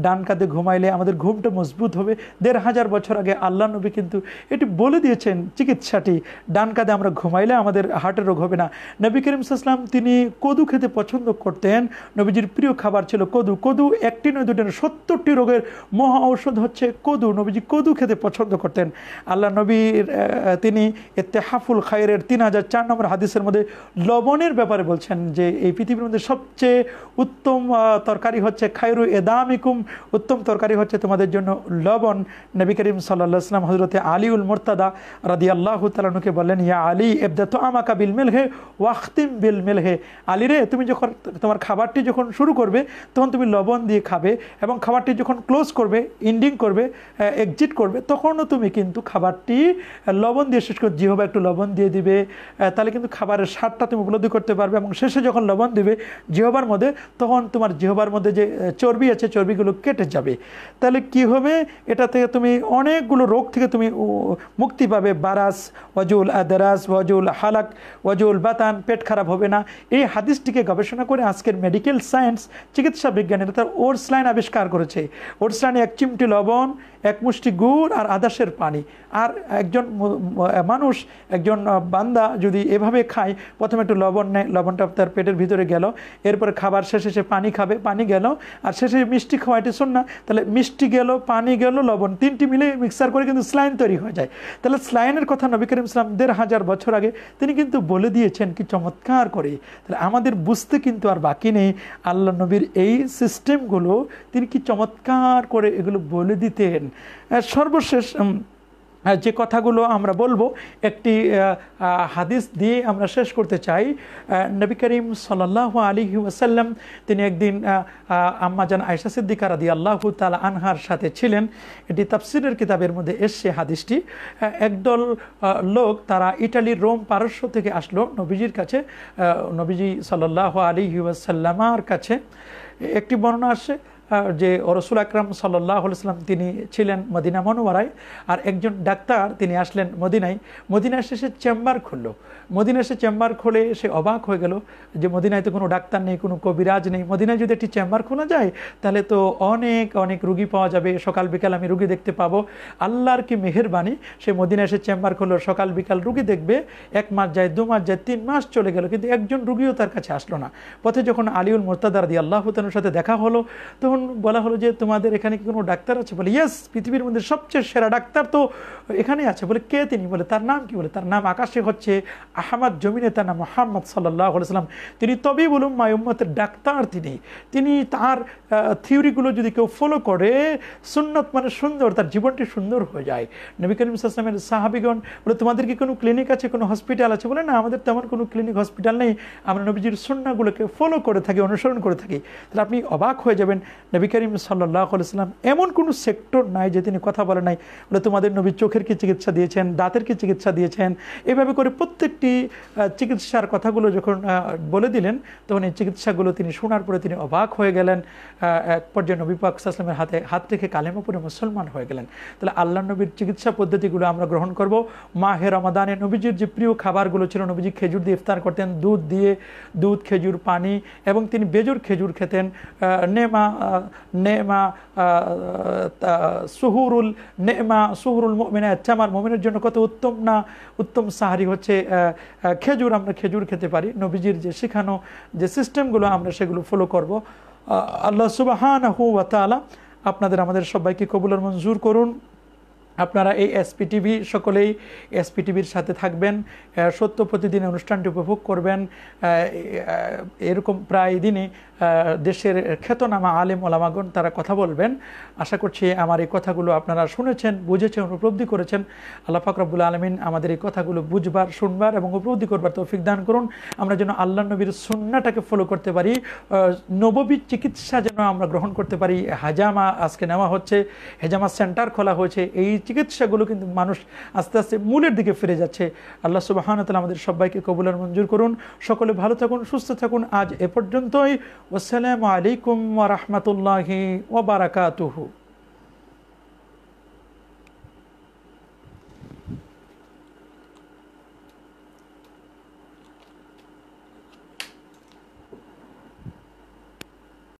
ডান কাঁধে ঘুমাইলে আমাদের ঘুমটা মজবুত হবে। 1500 বছর আগে আল্লাহ নবী কিন্তু এটি বলে দিয়েছেন চিকিৎসাটি, ডান কাঁধে আমরা ঘুমাইলে আমাদের হার্টের রোগ হবে না। নবী করিম সাল্লাল্লাহু আলাইহি ওয়াসাল্লাম তিনি কদু খেতে পছন্দ করতেন, নবীজির প্রিয় খাবার ছিল কদু। কদু একটি নয় দুটি নয়, 70টি রোগের মহা ঔষধ হচ্ছে কদু। নবীজি কদু খেতে পছন্দ করতেন। আল্লাহ নবীর তিনি ইত্তেহাফুল খায়রের 3004 নম্বর হাদিসের মধ্যে লবণের ব্যাপারে বলছেন যে এই পৃথিবীর মধ্যে সবচেয়ে উত্তম তরকারি হচ্ছে খায়রু এদামিকুম, উত্তম তরকারি হচ্ছে তোমাদের জন্য লবণ। নবী করিম সাল্লাল্লাহু আলাইহি ওয়াসাল্লাম হযরতে আলীউল মুরতাদা রাদিয়াল্লাহু তাআলা আনহুকে বললেন, ইয়া আলী ইবদা তুআমাকা বিল মিলহি ওয়াখতিম বিল মিলহি। আলী রে, তুমি যখন তোমার খাবারটি যখন শুরু করবে তখন তুমি লবণ দিয়ে খাবে, এবং খাবারটি যখন ক্লোজ করবে, ইন্ডিং করবে, এক্সিট করবে, তখনও তুমি কিন্তু খাবারটি লবণ দিয়ে শেষ করবে। জিহ্বা একটু লবণ দিয়ে দিবে, তাহলে কিন্তু খাবারের স্বাদটা তুমি উপলব্ধি করতে পারবে। এবং শেষে যখন লবণ দিবে জিহ্বার মধ্যে, তখন তোমার জিহ্বার মধ্যে যে চর্বি আছে চর্বিগুলো কেটে যাবে। তাহলে কি হবে, এটা থেকে তুমি অনেকগুলো রোগ থেকে তুমি মুক্তি পাবে। বারাস, ওয়াজুল আদরাস, ওয়াজুল হালাক, ওয়াজুল বাতান, পেট খারাপ হবে না। এই হাদিসটিকে গবেষণা করে আজকের মেডিকেল সায়েন্স, চিকিৎসা বিজ্ঞানীরা তার ওটসলাইন আবিষ্কার করেছে। ওটসলাইনে 1 চিমটি লবণ, 1 মুষ্টি গুড় আর আদাসের পানি। আর একজন মানুষ, একজন বান্দা যদি এভাবে খায়, প্রথমে একটু লবণ নেয়, লবণটা তার পেটের ভিতরে গেল, এরপরে খাবার শেষে সে পানি খাবে, পানি গেল, আর শেষে মিষ্টি খাওয়া, এটি শোন না, তাহলে মিষ্টি গেল, পানি গেল, লবণ, 3টি মিলে মিক্সার করে কিন্তু স্লাইন তৈরি হয়ে যায়। তাহলে স্লাইনের কথা নবী করিম সাল্লাল্লাহু আলাইহি ওয়াসাল্লাম 1500 বছর আগে তিনি কিন্তু বলে দিয়েছেন কি চমৎকার করে। তাহলে আমাদের বুঝতে কিন্তু আর বাকি নেই, আল্লাহ নবীর এই সিস্টেমগুলো তিনি কি চমৎকার করে এগুলো বলে দিতেন। সর্বশেষ যে কথাগুলো আমরা বলবো, একটি হাদিস দিয়ে আমরা শেষ করতে চাই। নবী করিম সাল্লাল্লাহু আলাইহি ওয়াসাল্লাম তিনি একদিন আম্মাজান আয়েশা সিদ্দিকা রাদিয়াল্লাহু তাআলা আনহার সাথে ছিলেন। এটি তাফসীরের কিতাবের মধ্যে এসছে হাদিসটি। একদল লোক তারা ইটালির রোম পারস্য থেকে আসলো নবীজির কাছে, নবীজি সাল্লাল্লাহু আলাইহি ওয়াসাল্লামের কাছে। একটি বর্ণনা আসছে যে রাসূল আকরাম সাল্লাল্লাহু আলাইহি ওয়াসাল্লাম তিনি ছিলেন মদিনা মুনাওয়ারায়, আর একজন ডাক্তার তিনি আসলেন মদিনায়। মদিনায় এসে সে চেম্বার খুললো। মদিনায় এসে চেম্বার খুলে সে অবাক হয়ে গেল যে মদিনায় তো কোনো ডাক্তার নেই, কোনো কবিরাজ নেই। মদিনায় যদি একটি চেম্বার খোলা যায় তাহলে তো অনেক অনেক রুগী পাওয়া যাবে, সকাল বিকাল আমি রুগী দেখতে পাবো। আল্লাহর কি মেহেরবানি, সে মদিনায় এসে চেম্বার খুললো, সকাল বিকাল রুগী দেখবে। 1 মাস যায়, 2 মাস যায়, 3 মাস চলে গেল, কিন্তু একজন রুগীও তার কাছে আসলো না। পথে যখন আলীউল মুরতাদা রাদিয়াল্লাহু তাআলার সাথে দেখা হলো, তখন বলা হলো যে তোমাদের এখানে কি কোনো ডাক্তার আছে? বলে ইয়েস, পৃথিবীর মধ্যে সবচেয়ে সেরা ডাক্তার তো এখানে আছে। বলে কে তিনি? বলে তার নাম কি? বলে তার নাম আকাশে হচ্ছে আহমদ, জমিনে তার নাম মুহাম্মদ সাল্লাল্লাহু আলাইহি ওয়াসাল্লাম। তিনি তবিবুল উম্মাহ, উম্মতের ডাক্তার। তিনি তার থিওরিগুলো যদি কেউ ফলো করে, সুন্নত মানে সুন্দর, তার জীবনটি সুন্দর হয়ে যায়। নবী করিম সাল্লাল্লাহু আলাইহি ওয়াসাল্লামের সাহাবীগণ বলে তোমাদের কি কোনো ক্লিনিক আছে, কোনো হসপিটাল আছে? বলে না, আমাদের তেমন কোনো ক্লিনিক হসপিটাল নেই, আমরা নবীজির সুন্নাহগুলোকে ফলো করে থাকি, অনুসরণ করে থাকি। তাহলে আপনি অবাক হয়ে যাবেন, নবী করিম সাল্লাল্লাহু আলাইহি ওয়াসাল্লাম এমন কোনো সেক্টর নাই যে তিনি কথা বলে নাই। বলে তোমাদের নবী চোখের কি চিকিৎসা দিয়েছেন, দাঁতের কি চিকিৎসা দিয়েছেন, এভাবে করে প্রত্যেকটি চিকিৎসার কথাগুলো যখন বলে দিলেন, তখন এই চিকিৎসাগুলো তিনি শোনার পরে তিনি অবাক হয়ে গেলেন। এক পর্যায়ে নবী পাক সাল্লাল্লাহু আলাইহি ওয়াসাল্লামের হাতে হাত রেখে কালেমা পড়ে মুসলমান হয়ে গেলেন। তাহলে আল্লাহ নবীর চিকিৎসা পদ্ধতিগুলো আমরা গ্রহণ করব। মাহে রমাদানে নবীজির যে প্রিয় খাবারগুলো ছিল, নবীজি খেজুর দিয়ে ইফতার করতেন, দুধ, খেজুর, পানি, এবং তিনি বেজোর খেজুর খেতেন। সুহুরুল মুমিনা, আমার মুমিনের জন্য কত উত্তম না, উত্তম সাহারি হচ্ছে খেজুর। আমরা খেজুর খেতে পারি। নবীজির যে শেখানো যে সিস্টেমগুলো আমরা সেগুলো ফলো করব। আল্লাহ সুবহানাহু ওয়া তাআলা আপনাদের আমাদের সবাইকে কবুল আর মঞ্জুর করুন। আপনারা এই এসপিটিভি সকলেই এসপিটিভির সাথে থাকবেন, সত্য প্রতিদিন অনুষ্ঠানটি উপভোগ করবেন। এরকম প্রায় দিনই দেশের খ্যাতনামা আলেম ওলামাগণ তারা কথা বলবেন। আশা করছি আমার এই কথাগুলো আপনারা শুনেছেন, বুঝেছেন, উপলব্ধি করেছেন। আল্লাহ পাক রব্বুল আলামিন আমাদের এই কথাগুলো বুঝবার, শুনবার এবং উপলব্ধি করবার তৌফিক দান করুন। আমরা যেন আল্লাহ নবীর সুন্নাহটাকে ফলো করতে পারি, নববী চিকিৎসা যেন আমরা গ্রহণ করতে পারি। হাজামা আজকে নেওয়া হচ্ছে, হেজামা সেন্টার খোলা হয়েছে। এই চিকিৎসাগুলো কিন্তু মানুষ আস্তে আস্তে মূলের দিকে ফিরে যাচ্ছে। আল্লাহ সুবহানাহু ওয়া তাআলা আমাদের সবাইকে কবুল আর মঞ্জুর করুন। সকলে ভালো থাকুন, সুস্থ থাকুন। আজ এ পর্যন্তই। আসসালামু আলাইকুম ওয়া রাহমাতুল্লাহি ওয়া বারাকাতুহু।